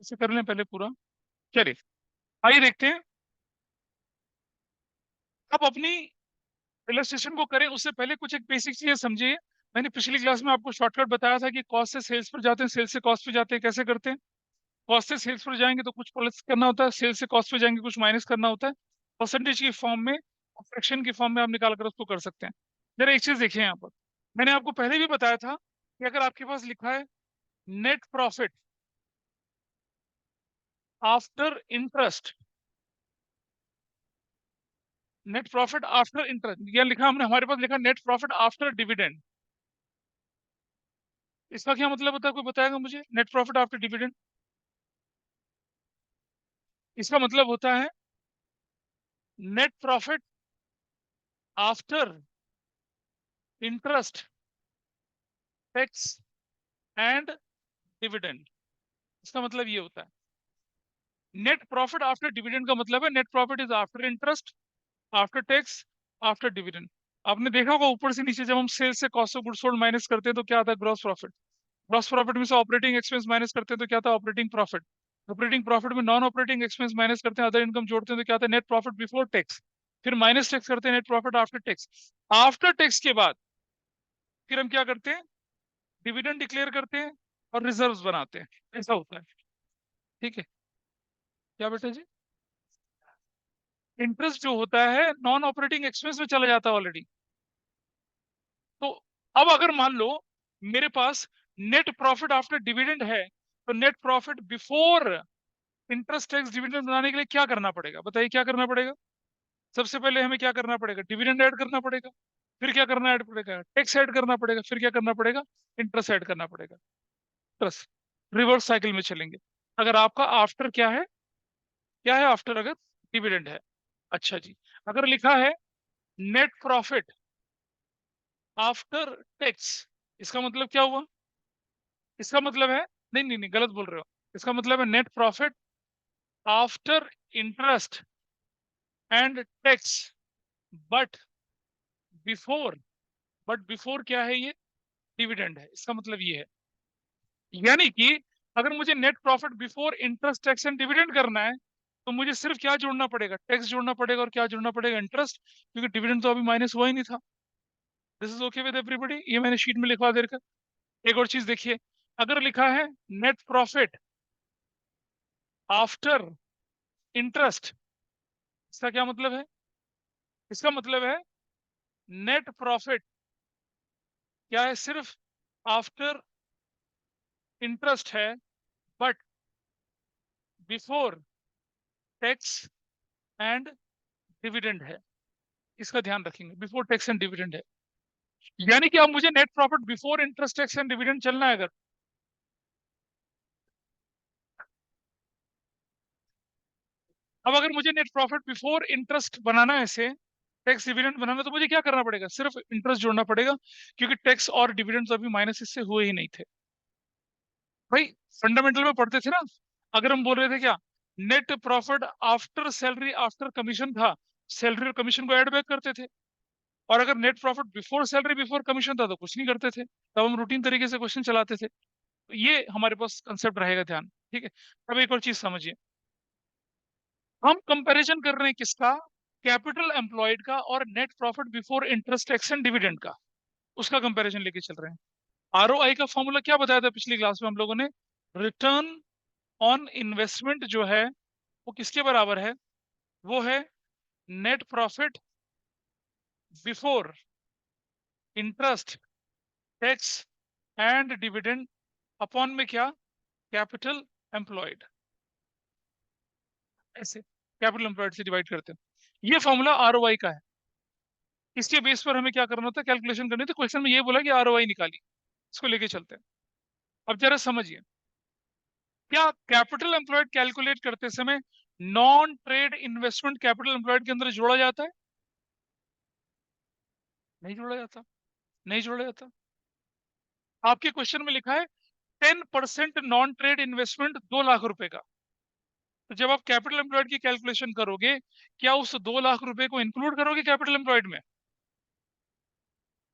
इसे कर लें पहले पूरा। चलिए आइए देखते हैं। अब अपनी इलस्ट्रेशन को करें उससे पहले कुछ एक बेसिक चीजें समझिए। मैंने पिछली क्लास में आपको शॉर्टकट बताया था कि कॉस्ट से सेल्स पर जाते हैं, सेल्स से कॉस्ट पे जाते हैं, कैसे करते हैं। कॉस्ट से सेल्स पर जाएंगे तो कुछ प्लस करना होता है, सेल्स से कॉस्ट पे जाएंगे कुछ माइनस करना होता है। परसेंटेज की फॉर्म में, फ्रैक्शन की फॉर्म में आप निकाल कर उसको कर सकते हैं। जरा एक चीज देखिए यहाँ पर, मैंने आपको पहले भी बताया था कि अगर आपके पास लिखा है net profit after interest, net profit after interest, यह लिखा हमने, हमारे पास लिखा नेट प्रॉफिट आफ्टर डिविडेंड। इसका क्या मतलब होता है, कोई बताएगा मुझे? नेट प्रॉफिट आफ्टर डिविडेंड, इसका मतलब होता है net profit after interest, tax and dividend. इसका मतलब ये होता है। नेट प्रॉफिट आफ्टर डिविडेंड का मतलब है net profit is after interest, after tax, after dividend. आपने देखा होगा ऊपर से नीचे जब हम सेल्स से cost of goods sold minus करते हैं तो क्या आता है? Gross profit. ग्रॉस प्रॉफिट में से ऑपरेटिंग एक्सपेंस माइनस करते हैं तो क्या आता है? Operating profit. ऑपरेटिंग प्रॉफिट में नॉन ऑपरेटिंग एक्सपेंस माइनस करते हैं, अदर इनकम जोड़ते हैं तो क्या आता है? Net profit before tax. फिर माइनस टैक्स करते हैं, net profit after tax. After tax के बाद फिर हम क्या करते हैं? डिविडेंड डिक्लेयर करते हैं और रिजर्व्स बनाते हैं। ऐसा होता है। ठीक है, क्या बेटा जी? इंटरेस्ट जो होता है नॉन ऑपरेटिंग एक्सपेंस में चला जाता है ऑलरेडी। तो अब अगर मान लो मेरे पास नेट प्रॉफिट आफ्टर डिविडेंड है, तो net profit before interest tax dividend बनाने के लिए क्या करना पड़ेगा? बताइए क्या करना पड़ेगा? सबसे पहले हमें क्या करना पड़ेगा? डिविडेंड ऐड करना पड़ेगा। फिर क्या करना ऐड पड़ेगा? टैक्स ऐड करना पड़ेगा। फिर क्या करना पड़ेगा? इंटरेस्ट ऐड करना पड़ेगा। इंटरेस्ट, रिवर्स साइकिल में चलेंगे। अगर आपका आफ्टर क्या है, क्या है आफ्टर? अगर डिविडेंड है। अच्छा जी, अगर लिखा है नेट प्रॉफिट आफ्टर टैक्स, इसका मतलब क्या हुआ? इसका मतलब है, नहीं नहीं नहीं, गलत बोल रहे हो। इसका मतलब है net profit after interest and tax, but before, but before क्या है ये? डिविडेंड है। इसका मतलब ये है, यानी कि अगर मुझे net profit before interest tax and dividend करना है तो मुझे सिर्फ क्या जोड़ना पड़ेगा? टैक्स जोड़ना पड़ेगा और क्या जोड़ना पड़ेगा? इंटरेस्ट, क्योंकि डिविडेंड तो अभी माइनस हुआ ही नहीं था। This is okay with everybody? ये मैंने शीट में लिखवा दे रखा। एक और चीज देखिए, अगर लिखा है नेट प्रॉफिट आफ्टर इंटरेस्ट, इसका क्या मतलब है? इसका मतलब है नेट प्रॉफिट क्या है? सिर्फ आफ्टर इंटरेस्ट है, but before tax and dividend है। इसका ध्यान रखेंगे, बिफोर टैक्स एंड डिविडेंड है। यानी कि अब मुझे net profit before interest tax and dividend चलना है अगर, अब अगर मुझे नेट प्रॉफिट बिफोर इंटरेस्ट बनाना है, ऐसे टैक्स डिविडेंड बनाना, तो मुझे क्या करना पड़ेगा? सिर्फ इंटरेस्ट जोड़ना पड़ेगा, क्योंकि टैक्स और डिविडेंड अभी माइनस इससे हुए ही नहीं थे। भाई फंडामेंटल में पढ़ते थे ना, अगर हम बोल रहे थे क्या, net profit after salary after commission था, सैलरी और कमीशन को ऐड बैक करते थे। और अगर net profit before salary before commission था तो कुछ नहीं करते थे, तब हम रूटीन तरीके से क्वेश्चन चलाते थे। तो ये हमारे पास कंसेप्ट रहेगा, ध्यान। ठीक है, अब एक और चीज समझिए, हम कंपैरिजन कर रहे हैं किसका? कैपिटल एम्प्लॉयड का और net profit before interest tax and dividend का, उसका कंपैरिजन लेके चल रहे हैं। आरओआई का फॉर्मूला क्या बताया था पिछली क्लास में हम लोगों ने? रिटर्न ऑन इन्वेस्टमेंट जो है वो किसके बराबर है? वो है net profit before interest tax and dividend upon में क्या? Capital employed. ऐसे कैपिटल एम्प्लॉयड से डिवाइड करते हैं। ये फॉर्मूला आरओआई का है। इसके बेस पर हमें क्या करना होता है? कैलकुलेशन करनी। तो क्वेश्चन में ये बोला कि आरओआई निकाली, इसको लेके चलते हैं। अब जरा समझिए, क्या कैपिटल एम्प्लॉयड कैलकुलेट करते समय non trade investment capital employed के अंदर जोड़ा जाता है? नहीं जोड़ा जाता, नहीं जोड़ा जाता। आपके क्वेश्चन में लिखा है 10% नॉन ट्रेड इन्वेस्टमेंट 2 लाख रुपए का। तो जब आप कैपिटल एम्प्लॉयड की कैलकुलेशन करोगे, क्या उस 2 लाख रुपए को इंक्लूड करोगे कैपिटल एम्प्लॉयड में?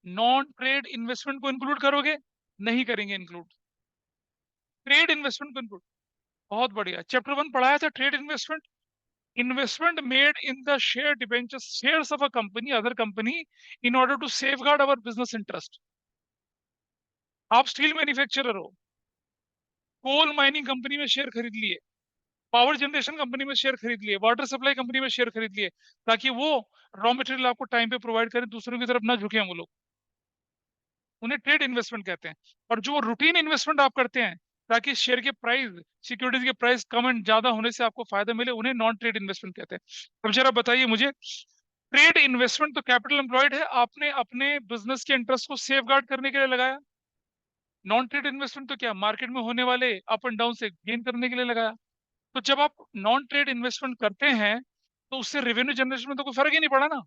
नॉन ट्रेड इन्वेस्टमेंट को इंक्लूड करोगे? नहीं करेंगे इंक्लूड। ट्रेड इन्वेस्टमेंट को इंक्लूड। बहुत बढ़िया। चैप्टर 1 पढ़ाया था, trade investment. Investment made in the share debentures shares of a company, other company, in order to safeguard our business interest. आप स्टील मैन्युफैक्चरर हो, कोल माइनिंग कंपनी में share खरीद लिए, पावर जनरेशन कंपनी में share खरीद लिए, water supply company में share खरीद लिए, ताकि वो रॉ मटेरियल आपको टाइम पे प्रोवाइड करें, दूसरों की तरफ ना झुके वो लोग। उन्हें ट्रेड इन्वेस्टमेंट कहते हैं। और जो रूटीन इन्वेस्टमेंट आप करते हैं ताकि शेयर के प्राइस, सिक्योरिटीज के प्राइस कम एंड ज्यादा होने से आपको फायदा मिले, उन्हें नॉन ट्रेड इन्वेस्टमेंट कहते हैं। अब जरा बताइए मुझे, ट्रेड इन्वेस्टमेंट तो कैपिटल एम्प्लॉयड है, आपने अपने बिजनेस के इंटरेस्ट को सेफ गार्ड करने के लिए लगाया। नॉन ट्रेड इन्वेस्टमेंट तो क्या, मार्केट में होने वाले अप एंड डाउन से गेन करने के लिए लगाया। तो जब आप नॉन ट्रेड इन्वेस्टमेंट करते हैं तो उससे रेवेन्यू जनरेशन में तो कोई फर्क ही नहीं पड़ा ना।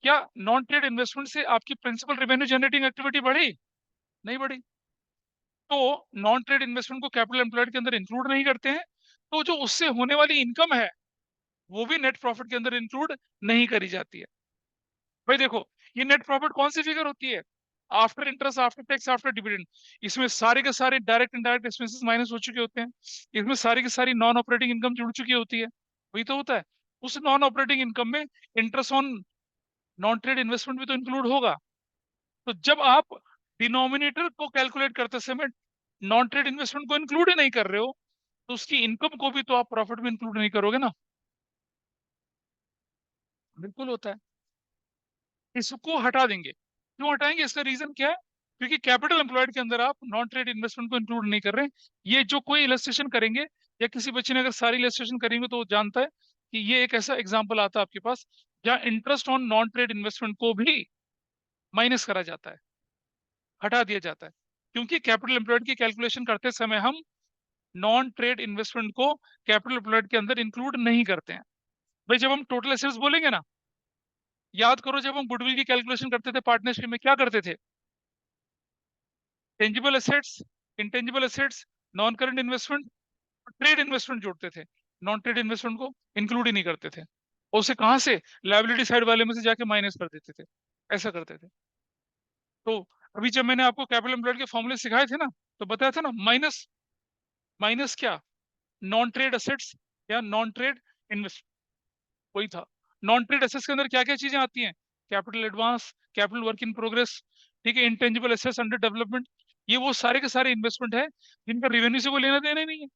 क्या नॉन ट्रेड इन्वेस्टमेंट से आपकी प्रिंसिपल रेवेन्यू जनरेटिंग एक्टिविटी बढ़ी? नहीं बढ़ी। तो नॉन ट्रेड इन्वेस्टमेंट को कैपिटल एम्प्लॉयड के अंदर इंक्लूड नहीं करते हैं, तो जो उससे होने वाली इनकम है वो भी नेट प्रॉफिट के अंदर इंक्लूड नहीं करी जाती है। भाई देखो, ये नेट प्रॉफिट कौन सी फिगर होती है? After interest, after tax, after dividend. इसमें सारे के सारे डायरेक्ट इनडायरेक्ट एक्सपेंसेस माइनस हो चुके होते हैं, इसमें सारी की सारी नॉन ऑपरेटिंग इनकम जुड़ चुकी होती है। वही तो होता है। उस नॉन ऑपरेटिंग इनकम में interest on non trade investment भी तो इंक्लूड होगा। तो जब आप डिनोमिनेटर को कैलकुलेट करते समय नॉन ट्रेड इन्वेस्टमेंट को इंक्लूड ही नहीं कर रहे हो, तो उसकी इनकम को भी तो आप प्रॉफिट में इंक्लूड नहीं करोगे ना। बिल्कुल होता है। इसको हटा देंगे। क्यों हटाएंगे, इसका रीजन क्या है? क्योंकि कैपिटल एम्प्लॉयड के अंदर आप नॉन ट्रेड इन्वेस्टमेंट को इंक्लूड नहीं कर रहे हैं। ये जो कोई इलस्ट्रेशन करेंगे, या किसी बच्चे ने अगर सारी इलस्ट्रेशन करेंगे तो वो जानता है कि ये एक ऐसा एग्जाम्पल आता है आपके पास जहाँ interest on non trade investment को भी माइनस करा जाता है, हटा दिया जाता है। क्योंकि कैपिटल एम्प्लॉयड की कैलकुलेशन करते समय हम नॉन ट्रेड इन्वेस्टमेंट को कैपिटल एम्प्लॉयड के अंदर इंक्लूड नहीं करते हैं। भाई जब हम टोटल एसेट्स बोलेंगे ना, याद करो जब हम गुडविल की कैलकुलेशन करते थे पार्टनरशिप में, क्या करते थे? Tangible assets, intangible assets, non current investment, trade investment जोड़ते थे। नॉन ट्रेड इन्वेस्टमेंट को इंक्लूड ही नहीं करते थे, और उसे कहां से, लायबिलिटी साइड वाले में से जाके माइनस कर देते थे। ऐसा करते थे। तो अभी जब मैंने आपको कैपिटल एम्प्लॉयड के फॉर्मूले सिखाए थे ना, तो बताया था ना, माइनस, माइनस क्या, नॉन ट्रेड एसेट्स या नॉन ट्रेड इन्वेस्ट, वही था। नॉन ट्रेड एसेट्स के अंदर क्या क्या चीजें आती हैं? Capital advance, capital work in progress, ठीक है, इंटेंजिबल एसेट्स अंडर डेवलपमेंट। ये वो सारे के सारे इन्वेस्टमेंट है जिनका रेवेन्यू से कोई लेना देना ही नहीं है।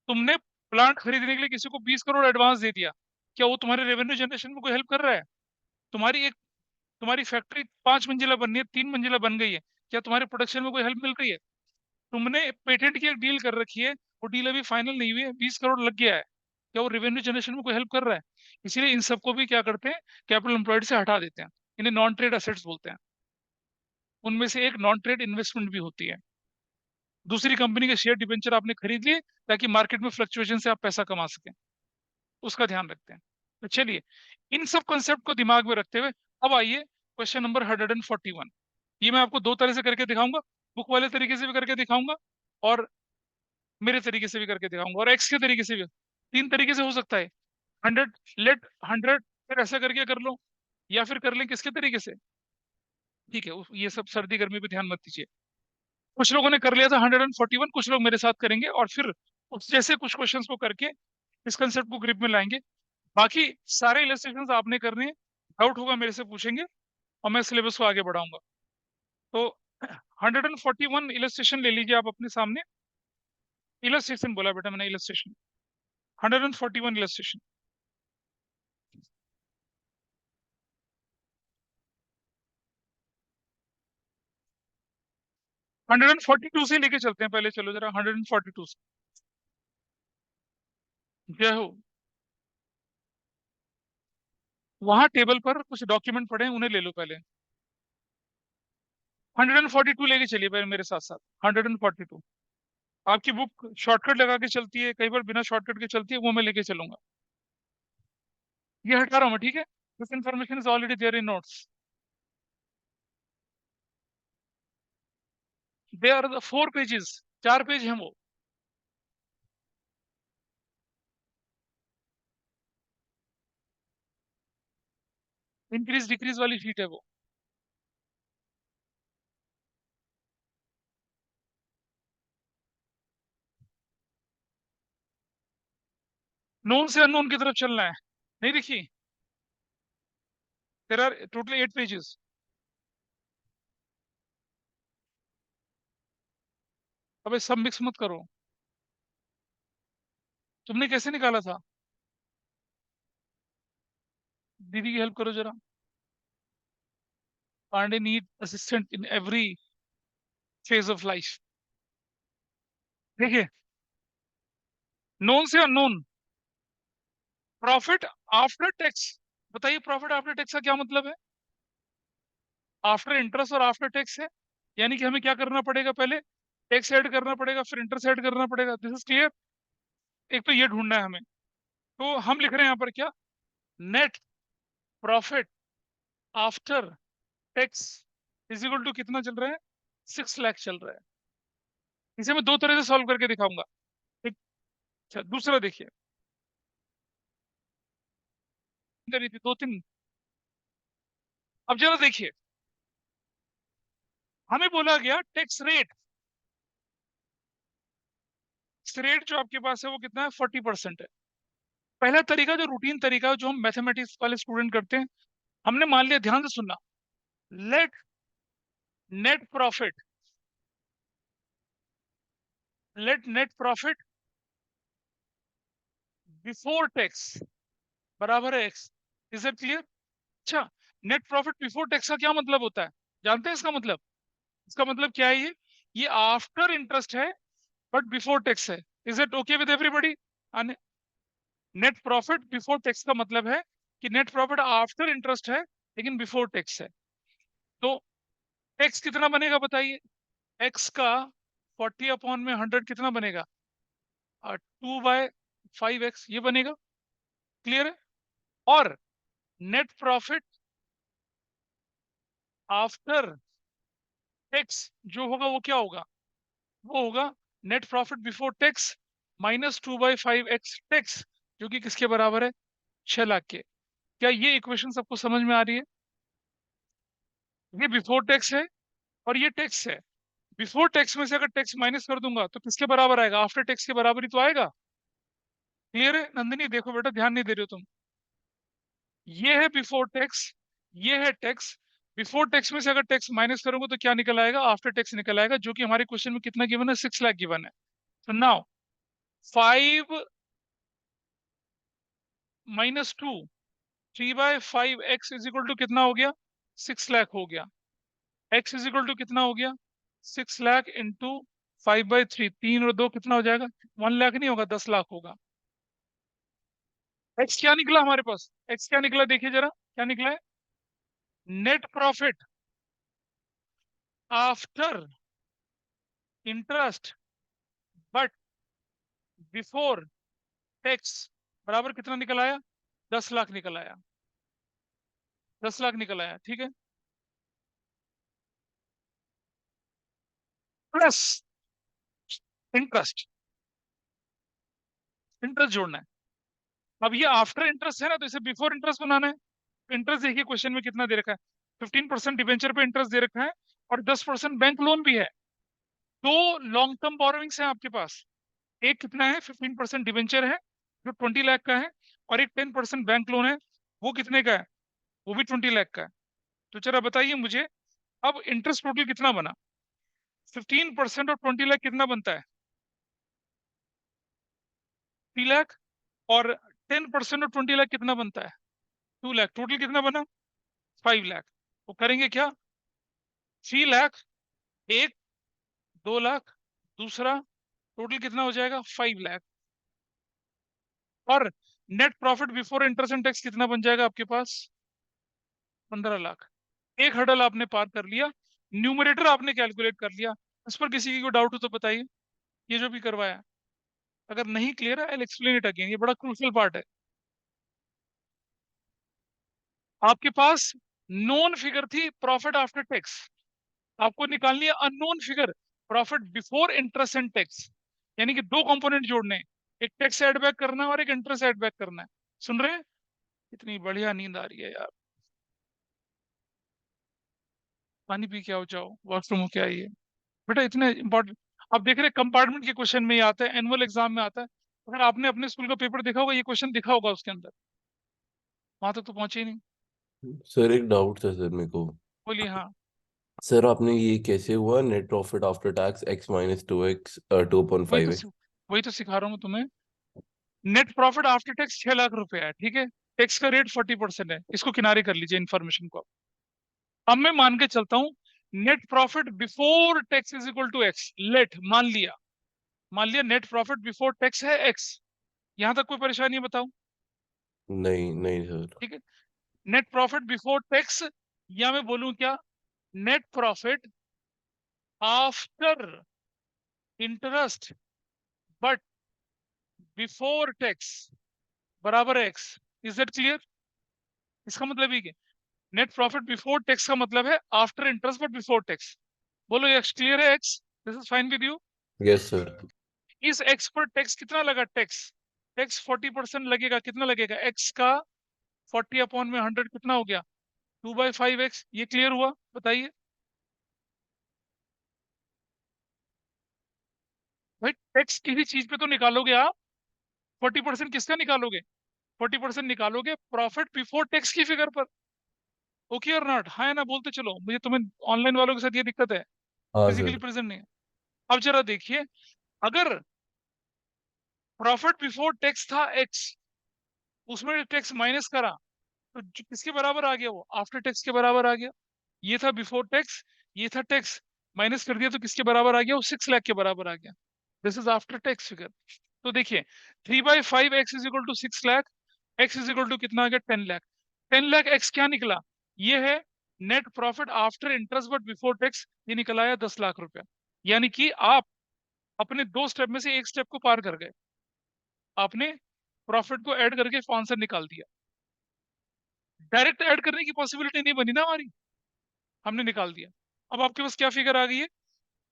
तुमने प्लांट खरीदने के लिए किसी को 20 करोड़ एडवांस दे दिया, क्या वो तुम्हारे रेवेन्यू जनरेशन में कोई हेल्प कर रहा है? तुम्हारी एक, तुम्हारी फैक्ट्री 5 मंजिला बननी है, 3 मंजिला बन गई है, क्या तुम्हारे प्रोडक्शन में कोई हेल्प मिल रही है? तुमने पेटेंट की एक डील कर रखी है, वो डील अभी फाइनल नहीं हुई है, 20 करोड़ लग गया है, क्या वो रेवेन्यू जनरेशन में कोई हेल्प कर रहा है? इसीलिए इन सबको भी क्या करते हैं, कैपिटल एम्प्लॉयड से हटा देते हैं। इन्हें नॉन ट्रेड एसेट्स बोलते हैं। उनमें से एक नॉन ट्रेड इन्वेस्टमेंट भी होती है। दूसरी कंपनी के शेयर डिबेंचर आपने खरीद लिए ताकि मार्केट में फ्लक्चुएशन से आप पैसा कमा सकें, उसका ध्यान रखते हैं। तो चलिए, इन सब कंसेप्ट को दिमाग में रखते हुए अब आइए क्वेश्चन नंबर 141। ये मैं आपको दो तरह से करके दिखाऊंगा, बुक वाले तरीके से भी करके दिखाऊंगा, और मेरे तरीके से भी करके दिखाऊंगा, और एक्स के तरीके से भी। 3 तरीके से हो सकता है। 100 फिर ऐसा करके कर लो, या फिर कर लें किसके तरीके से, ठीक है, ये सब सर्दी गर्मी पे ध्यान मत दीजिए। कुछ लोगों ने कर लिया था 141, कुछ लोग मेरे साथ करेंगे, और फिर उस जैसे कुछ क्वेश्चंस को करके इस कंसेप्ट को ग्रिप में लाएंगे। बाकी सारे इलस्ट्रेशंस आपने करने हैं, डाउट होगा मेरे से पूछेंगे, और मैं सिलेबस को आगे बढ़ाऊंगा। तो 141 इलस्ट्रेशन ले लीजिए आप अपने सामने। इलस्ट्रेशन बोला बेटा मैंने, इलस्ट्रेशन। 141 इलस्ट्रेशन। 142 से लेके चलते हैं पहले, चलो जरा 142 से। जय हो। वहां टेबल पर कुछ डॉक्यूमेंट पड़े हैं, उन्हें ले लो पहले। 142 लेके चलिए पहले मेरे साथ साथ। 142, आपकी बुक शॉर्टकट लगा के चलती है, कई बार बिना शॉर्टकट के चलती है, वो मैं लेके चलूंगा। ये हटा रहा हूँ मैं, ठीक है। This information is already there in notes. They are the 4 pages, 4 page हैं वो। इंक्रीज डिक्रीज वाली शीट है वो। नोन से अननोन की तरफ चलना है, नहीं देखी? There are total 8 pages. अबे सब मिक्स मत करो। तुमने कैसे निकाला था? दीदी की हेल्प करो जरा। Pandey need assistant in every phase of life. देखिए, नोन से अननोन, प्रॉफिट आफ्टर टैक्स। बताइए प्रॉफिट आफ्टर टैक्स का क्या मतलब है? आफ्टर इंटरेस्ट और आफ्टर टैक्स है, यानी कि हमें क्या करना पड़ेगा? पहले टैक्स ऐड करना पड़ेगा, फिर इंटरेस्ट ऐड करना पड़ेगा। This is clear. एक तो ये ढूंढना है हमें। तो हम लिख रहे हैं यहाँ पर क्या? Net profit after tax is equal to कितना चल रहा है? 6 लाख चल रहा है। इसे मैं दो तरह से सॉल्व करके दिखाऊंगा। एक, अच्छा दूसरा देखिए, करी थी 2 3। अब जरा देखिए, हमें बोला गया टैक्स रेट। रेट जो आपके पास है वो कितना है? 40% है। पहला तरीका जो रूटीन तरीका है, जो हम मैथमेटिक्स वाले स्टूडेंट करते हैं, हमने मान लिया, ध्यान से सुनना, let net profit, let net profit before tax बराबर है एक्स। Is it clear? अच्छा, नेट प्रॉफिट बिफोर टैक्स का क्या मतलब होता है? जानते हैं इसका मतलब? इसका मतलब क्या है? ये आफ्टर इंटरेस्ट है बट बिफोर टैक्स है। Is it okay with everybody? Net profit before tax का मतलब है कि नेट प्रॉफिट आफ्टर इंटरेस्ट है लेकिन बिफोर टैक्स है। तो टैक्स कितना बनेगा बताइए? एक्स का 40/100 कितना बनेगा? 2/5x ये बनेगा। क्लियर है? और नेट प्रॉफिट आफ्टर टैक्स जो होगा वो क्या होगा? वो होगा net profit before tax minus 2/5x tax, जो कि किसके बराबर है? 6 लाख के। क्या ये इक्वेशन सबको समझ में आ रही है? ये बिफोर टैक्स है और ये टैक्स है। बिफोर टैक्स में से अगर टैक्स माइनस कर दूंगा तो किसके बराबर आएगा? आफ्टर टैक्स के बराबर ही तो आएगा। क्लियर है नंदिनी? देखो बेटा, ध्यान नहीं दे रहे हो तुम। ये है बिफोर टैक्स, ये है टैक्स। बिफोर टैक्स में से अगर टैक्स माइनस करूंगा तो क्या निकल आएगा? आफ्टर टैक्स निकल आएगा, जो कि हमारे क्वेश्चन में कितना गिवन है? 6 लाख गिवन है। तो now 5 - 2, 3/5x is equal to कितना हो गया? 6 लाख हो गया। x इज इक्वल टू कितना हो गया? 6 लाख इंटू 5/3, 3 और 2 कितना हो जाएगा? 1 लाख नहीं होगा, 10 लाख होगा। एक्स क्या निकला हमारे पास? एक्स क्या निकला देखिए जरा, क्या निकला है? Net profit after interest but before tax बराबर कितना निकल आया? 10 लाख निकल आया। 10 लाख निकल आया, ठीक है। प्लस इंटरेस्ट, इंटरेस्ट जोड़ना है। अब ये आफ्टर इंटरेस्ट है ना, तो इसे बिफोर इंटरेस्ट बनाना है। इंटरेस्ट देखिए क्वेश्चन में कितना दे रखा है? 15% डिवेंचर पे इंटरेस्ट दे रखा है और 10% बैंक लोन भी है। दो लॉन्ग टर्म बोरोविंग्स हैं आपके पास। एक कितना है? 15% डिवेंचर है जो 20 लाख का है, और एक 10% बैंक लोन है, वो कितने का है? वो भी 20 लाख का है। तो जरा बताइए मुझे, अब इंटरेस्ट टोटल कितना बना? 15% और 20 लाख कितना बनता है? 3 लाख। और 10% और 20 लाख कितना बनता है? 2 लाख। टोटल कितना बना? 5 लाख। वो करेंगे क्या? 3 लाख एक, 2 लाख दूसरा, टोटल कितना हो जाएगा? 5 लाख। और net profit before interest and tax कितना बन जाएगा आपके पास? 15 लाख। एक हर्डल आपने पार कर लिया, न्यूमरेटर आपने कैलकुलेट कर लिया। इस पर किसी की कोई डाउट हो तो बताइए, ये जो भी करवाया। अगर नहीं क्लियर है, आई एक्सप्लेन इट अगेन, ये बड़ा क्रूशियल पार्ट है। आपके पास नोन फिगर थी प्रॉफिट आफ्टर टैक्स, आपको निकालनी है unknown figure profit before interest and tax. यानी कि दो कंपोनेंट जोड़ने हैं, एक टैक्स ऐड बैक करना है और एक इंटरेस्ट ऐड बैक करना है। सुन रहे हैं? इतनी बढ़िया नींद आ रही है यार। पानी पी के आओ, जाओ वॉशरूम होके आइए। बेटा इतने इंपॉर्टेंट, आप देख रहे हैं कंपार्टमेंट के क्वेश्चन में ही आता है, एनुअल एग्जाम में आता है। अगर आपने अपने स्कूल का पेपर देखा होगा, ये क्वेश्चन दिखा होगा उसके अंदर, वहां तक तो पहुंचे ही नहीं। सर एक डाउट था सर मेरे को। बोलिए। हाँ, सर आपने ये कैसे हुआ net profit after tax x minus two x two अपॉइंट वही फाइव तो एक्स? वही तो सिखा रहा हूँ तुम्हें। Net profit after tax 6 lakh रुपए है, ठीक है। टैक्स का रेट 40% है, इसको किनारे कर लीजिए इन्फॉर्मेशन को। अब मैं मान के चलता हूँ net profit before tax is equal to x. Let मान लिया नेट प्रॉफिट बिफोर टैक्स है एक्स। यहां तक कोई परेशानी है, बताओ? नहीं नहीं सर। ठीक है। नेट प्रॉफिट बिफोर टैक्स, या मैं बोलूं क्या, net profit after interest but before tax बराबर एक्स। Is that clear? इसका मतलब ये नेट प्रॉफिट बिफोर टैक्स का मतलब है after interest but before tax. बोलो एक्स क्लियर है? X, this is fine with you? Yes sir. इस एक्स पर टैक्स कितना लगा? टैक्स टैक्स 40% लगेगा। कितना लगेगा? एक्स का 40/100 कितना हो गया? 2/5x। ये क्लियर हुआ? बताइए भाई, टैक्स किसी चीज पे तो निकालोगे आप। 40% किसका निकालोगे? 40% निकालोगे प्रॉफिट बिफोर टैक्स की फिगर पर। ओके और नॉट? हाँ या ना बोलते चलो, मुझे तुम्हें ऑनलाइन वालों के साथ ये दिक्कत है, हाँ फिजिकली सर। प्रेजेंट नहीं है। अब जरा देखिए, अगर प्रॉफिट बिफोर टैक्स था एक्स, उसमें टैक्स माइनस करा, तो किसके बराबर आ गया? वो आफ्टर टैक्स के बराबर आ गया। ये था बिफोर टैक्स, ये था टैक्स, माइनस कर दिया तो किसके बराबर आ गया? वो 6 लाख के बराबर आ गया। This is after tax figure. तो देखिए, 3/5 x is equal to 6 lakh. X is equal to कितना आ गया? 10 लाख। 10 लाख एक्स क्या निकला? ये है net profit after interest but before tax. ये निकल आया 10 लाख रुपया। यानी कि आप अपने दो स्टेप में से एक स्टेप को पार कर गए। आपने प्रॉफिट को ऐड करके आंसर निकाल दिया। डायरेक्ट ऐड करने की पॉसिबिलिटी नहीं बनी ना हमारी, हमने निकाल दिया। अब आपके पास क्या फिगर आ गई है?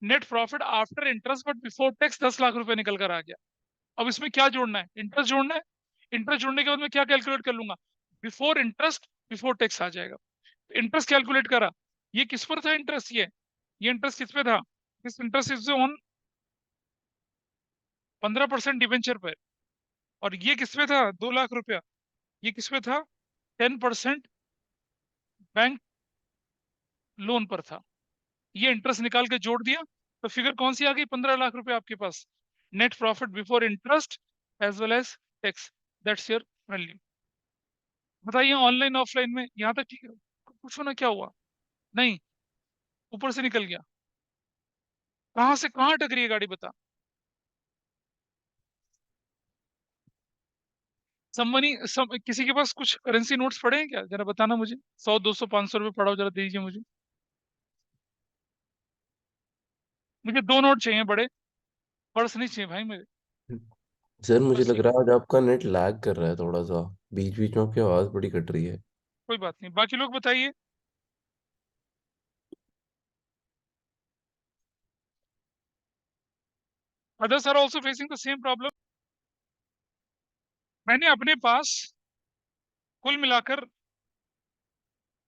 Net profit after interest but before tax 10 lakh रुपए निकल कर आ गया। अब इसमें क्या जोड़ना है? इंटरेस्ट जोड़ना है। इंटरेस्ट जोड़ने के बाद मैं क्या कैलकुलेट कर लूंगा? बिफोर इंटरेस्ट बिफोर टैक्स आ जाएगा। इंटरेस्ट कैलकुलेट करा, ये किस पर था इंटरेस्ट? ये इंटरेस्ट किस पे था? इस इंटरेस्ट इज ऑन 15% डिवेंचर पर। और ये किस पे था? 2 लाख रुपया। ये किस पे था? 10% बैंक लोन पर था। ये इंटरेस्ट निकाल के जोड़ दिया, तो फिगर कौन सी आ गई? 15 लाख रुपए आपके पास। Net profit before interest as well as tax, that's your value. बताइए ऑनलाइन ऑफलाइन में यहाँ तक ठीक है? पूछो ना क्या हुआ। नहीं, ऊपर से निकल गया। कहाँ से कहाँ अटक रही है गाड़ी, बता। किसी के पास कुछ करेंसी नोट्स पड़े हैं क्या? जरा बताना मुझे। 100, 200, 500 रुपये पड़ा हो, जरा दे दीजिए मुझे। मुझे 2 नोट चाहिए बड़े, पर्स नहीं चाहिए भाई मेरे। सर मुझे बस लग ये, रहा है आज आपका नेट लैग कर रहा है थोड़ा सा। बीच बीच में आपकी आवाज़ बड़ी कट रही है। कोई बात नहीं, बाकी लोग बताइए। Others are also facing the same problem. मैंने अपने पास कुल मिलाकर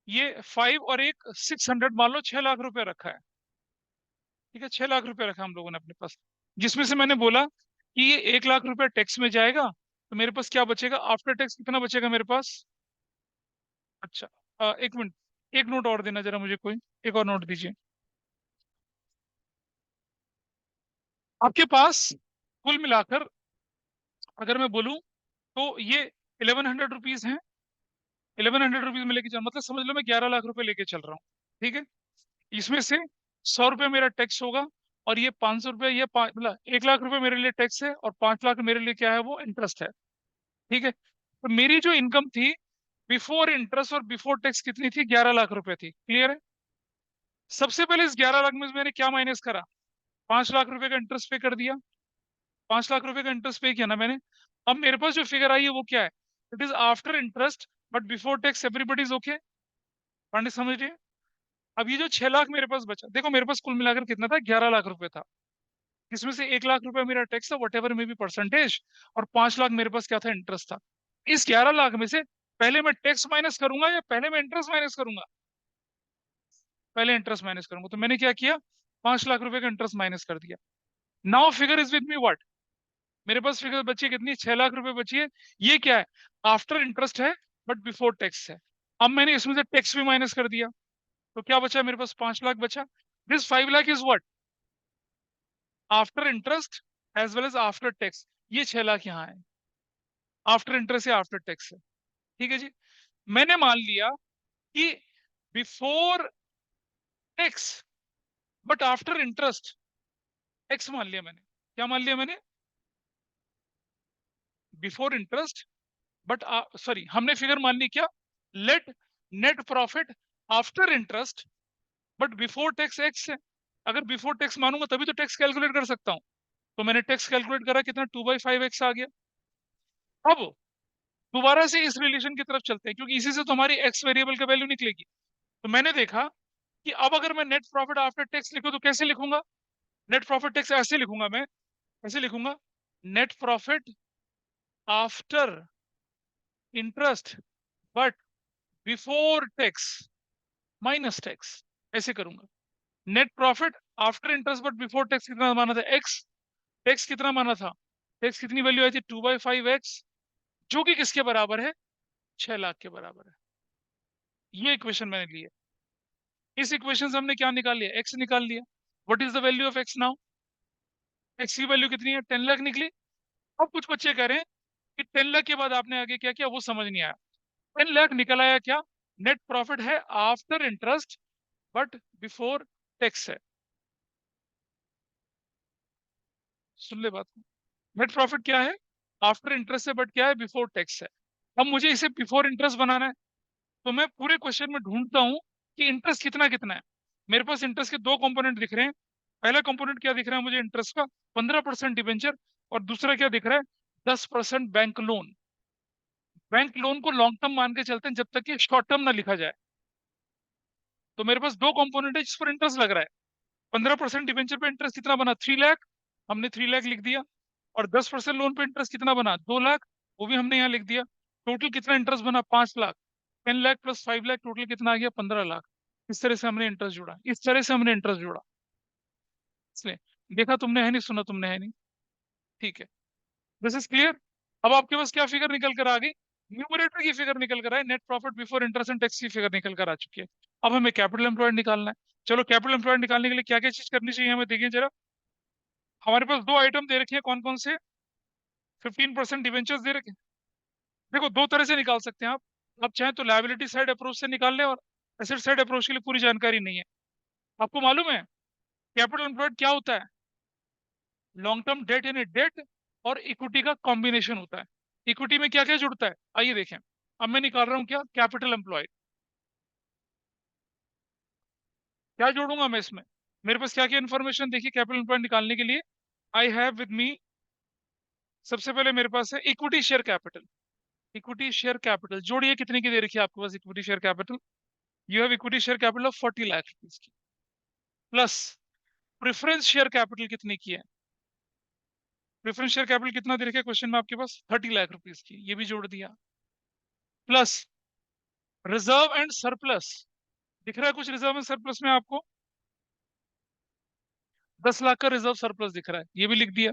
ये 5 और 1 600, मान लो 6 लाख रुपए रखा है। ठीक है, 6 लाख रुपए रखा हम लोगों ने अपने पास, जिसमें से मैंने बोला कि ये 1 लाख रुपए टैक्स में जाएगा, तो मेरे पास क्या बचेगा आफ्टर टैक्स? कितना बचेगा मेरे पास? अच्छा, 1 मिनट, एक नोट और देना जरा मुझे, कोई एक और नोट दीजिए। आपके पास कुल मिलाकर अगर मैं बोलूं तो ये 1100 रुपीज है। 1100 रुपीज में लेके चल, मतलब समझ लो मैं 11 लाख रुपए लेके चल रहा हूँ। ठीक है। इसमें से 100 रुपये मेरा टैक्स होगा, और ये 500 रुपये, ये मतलब 1 लाख रुपए मेरे लिए टैक्स है, और 5 लाख मेरे लिए क्या है? वो इंटरेस्ट है। ठीक है। तो मेरी जो इनकम थी बिफोर इंटरेस्ट और बिफोर टैक्स कितनी थी? 11 लाख रुपए थी। क्लियर है? सबसे पहले इस 11 लाख में से मैंने क्या माइनस करा? 5 लाख रुपए का इंटरेस्ट पे कर दिया। 5 लाख रुपए का इंटरेस्ट पे किया ना मैंने। अब मेरे पास जो फिगर आई है वो क्या है? It is after interest but before tax everybody is okay. Pandey समझ रहे हैं? अब ये जो 6 लाख मेरे पास बचा, देखो मेरे पास कुल मिलाकर कितना था? 11 लाख रुपए था। इसमें से 1 लाख रुपए मेरा टैक्स था, वट एवर में भी परसेंटेज, और 5 लाख मेरे पास क्या था? इंटरेस्ट था। इस 11 लाख में से पहले मैं टैक्स माइनस करूंगा या पहले मैं इंटरेस्ट माइनस करूंगा? पहले इंटरेस्ट माइनस करूंगा। तो मैंने क्या किया? 5 लाख रुपए का इंटरेस्ट माइनस कर दिया। Now figure is with me what? मेरे पास फिगर बची है कितनी, 6 लाख रुपए बची है। ये क्या है, आफ्टर इंटरेस्ट है बट बिफोर टैक्स है। अब मैंने इसमें से टैक्स भी माइनस कर दिया, तो क्या बचा मेरे पास, 5 लाख बचा। This 5 lakh is what, after interest as well as after tax. ये 6 लाख यहाँ है, आफ्टर इंटरेस्ट या आफ्टर टैक्स है। ठीक है जी। मैंने मान लिया कि before tax but after interest x मान लिया मैंने। क्या मान लिया मैंने, बिफोर इंटरेस्ट बट, सॉरी, हमने फिगर मान ली क्या, let net profit after interest but before tax x है। अगर बिफोर टैक्स मानूंगा तभी तो टैक्स कैलकुलेट कर सकता हूं। तो मैंने टैक्स कैलकुलेट करा, कितना, 2/5x आ गया। अब दोबारा से इस रिलेशन की तरफ चलते हैं, क्योंकि इसी से तो हमारी एक्स वेरिएबल का वैल्यू निकलेगी। तो मैंने देखा कि अब अगर मैं नेट प्रॉफिट आफ्टर टैक्स लिखूं तो कैसे लिखूंगा, नेट प्रॉफिट टैक्स ऐसे लिखूंगा मैं, ऐसे लिखूंगा, net profit after interest but before tax minus tax, ऐसे करूंगा। Net profit after interest but before tax कितना माना था, एक्स। टैक्स कितना माना था, टैक्स कितनी वैल्यू आई थी, 2/5x, जो कि किसके बराबर है, 6 लाख के बराबर है। ये इक्वेशन मैंने ली है। इस इक्वेशन से हमने क्या निकाल लिया, एक्स निकाल लिया। What is the value of x now, x की वैल्यू कितनी है, 10 लाख निकली। अब कुछ बच्चे कह रहे हैं कि 10 लाख के बाद आपने आगे क्या किया, वो समझ नहीं आया। 10 लाख निकल आया क्या, नेट प्रॉफिट है after interest but before tax है। सुन ले बात, नेट प्रॉफिट क्या है, आफ्टर इंटरेस्ट है बट क्या है, बिफोर टैक्स है। अब मुझे इसे बिफोर इंटरेस्ट बनाना है, तो मैं पूरे क्वेश्चन में ढूंढता हूं कि इंटरेस्ट कितना कितना है। मेरे पास इंटरेस्ट के दो कंपोनेंट दिख रहे हैं। पहला कंपोनेंट क्या दिख रहा है मुझे इंटरेस्ट का, 15% डिबेंचर। और दूसरा क्या दिख रहा है, 10% बैंक लोन। बैंक लोन को लॉन्ग टर्म मान के चलते हैं जब तक कि शॉर्ट टर्म ना लिखा जाए। तो मेरे पास दो कंपोनेंट है जिस पर इंटरेस्ट लग रहा है। 15% डिबेंचर पे इंटरेस्ट कितना बना, 3 लाख, हमने 3 लाख लिख दिया। और 10% लोन पे इंटरेस्ट कितना बना, 2 लाख, वो भी हमने यहाँ लिख दिया। टोटल कितना इंटरेस्ट बना, 5 लाख। 10 लाख प्लस 5 लाख टोटल कितना आ गया, 15 लाख। इस तरह से हमने इंटरेस्ट जोड़ा, इस तरह से हमने इंटरेस्ट जोड़ा। इसलिए देखा तुमने है नहीं, सुना तुमने है नहीं। ठीक है, दिस इज क्लियर। अब आपके पास क्या फिगर निकल कर आ गई, न्यूमरेटर की फिगर निकल कर आए, net profit before interest and tax की फिगर निकल कर आ चुकी है। अब हमें कैपिटल एम्प्लॉयड निकालना है। चलो कैपिटल एम्प्लॉयड निकालने के लिए क्या क्या चीज करनी चाहिए हमें, देखिए जरा। हमारे पास दो आइटम दे रखे हैं, कौन कौन से, 15% डिवेंचर्स दे रखे हैं। देखो दो तरह से निकाल सकते हैं आप चाहें तो लायबिलिटी साइड अप्रोच से निकाल लें, और एसेट साइड अप्रोच के लिए पूरी जानकारी नहीं है। आपको मालूम है कैपिटल एम्प्लॉयड क्या होता है, लॉन्ग टर्म डेट यानी डेट और इक्विटी का कॉम्बिनेशन होता है। इक्विटी में क्या क्या जुड़ता है, आइए देखें। अब मैं निकाल रहा हूं क्या, कैपिटल एम्प्लॉयड। क्या जोड़ूंगा मैं इसमें, मेरे पास क्या क्या इन्फॉर्मेशन देखिए कैपिटल एम्प्लॉयड निकालने के लिए। आई हैव विद मी, सबसे पहले मेरे पास है equity share capital. Equity share capital जोड़िए, कितने की दे रखी है आपके पास equity share capital, you have equity share capital of 40 lakh rupees की। प्लस प्रेफरेंस शेयर कैपिटल कितने की है, प्रेफरेंस शेयर कैपिटल कितना दे रखा है क्वेश्चन में आपके पास, 30 लाख रुपीज की, ये भी जोड़ दिया। प्लस रिजर्व एंड सरप्लस, दिख रहा है कुछ रिजर्व एंड सरप्लस में आपको, 10 लाख का रिजर्व सरप्लस दिख रहा है, ये भी लिख दिया।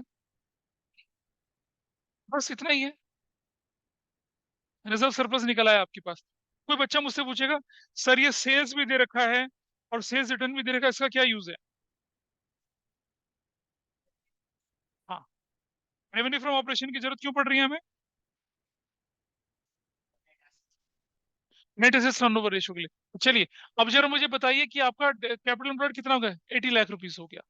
बस इतना ही है, रिजर्व सरप्लस निकल आया आपके पास। कोई बच्चा मुझसे पूछेगा सर ये सेल्स भी दे रखा है और सेल्स रिटर्न भी दे रखा है, इसका क्या यूज है। हाँ, रेवेन्यू फ्रॉम ऑपरेशन की जरूरत क्यों पड़ रही है हमें, नेट एसेट्स टर्नओवर रेशियो के लिए। तो चलिए, अब जरा मुझे बताइए कि आपका कैपिटल एम्प्लॉयड कितना हो गया, 80 लाख रुपीज हो गया।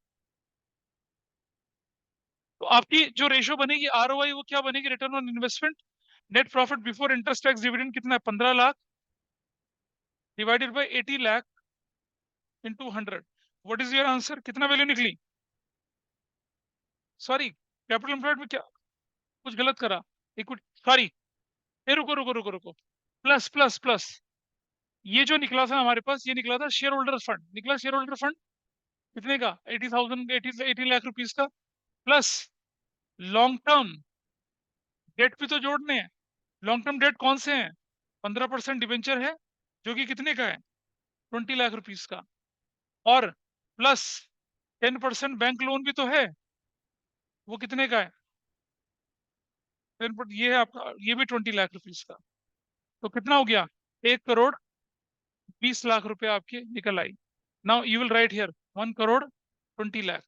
तो आपकी जो रेशियो बनेगी आरओआई, वो क्या बनेगी, return on investment. Net profit before interest tax dividend कितना है, 15 lakh, divided by 80 lakh into 100। What is your answer, कितना वैल्यू निकली, सॉरी कैपिटल एम्प्लॉयड में क्या कुछ गलत करा, इक्विटी, सॉरी, ए रुको रुको रुको रुको, प्लस प्लस प्लस, ये जो निकला था हमारे पास, ये निकला था शेयर होल्डर फंड, निकला शेयर होल्डर फंड कितने का, 80,000, 80 लाख रुपीज का। प्लस लॉन्ग टर्म डेट भी तो जोड़ने हैं। लॉन्ग टर्म डेट कौन से हैं, 15% डिवेंचर है जो कि कितने का है, 20 लाख रुपीज का। और प्लस 10% बैंक लोन भी तो है, वो कितने का है, इनपुट ये है आपका, ये भी 20 लाख रुपीज का। तो कितना हो गया? 1 करोड़ 20 लाख रुपए आपके निकल आई। Now you will write here 1 crore 20 lakh.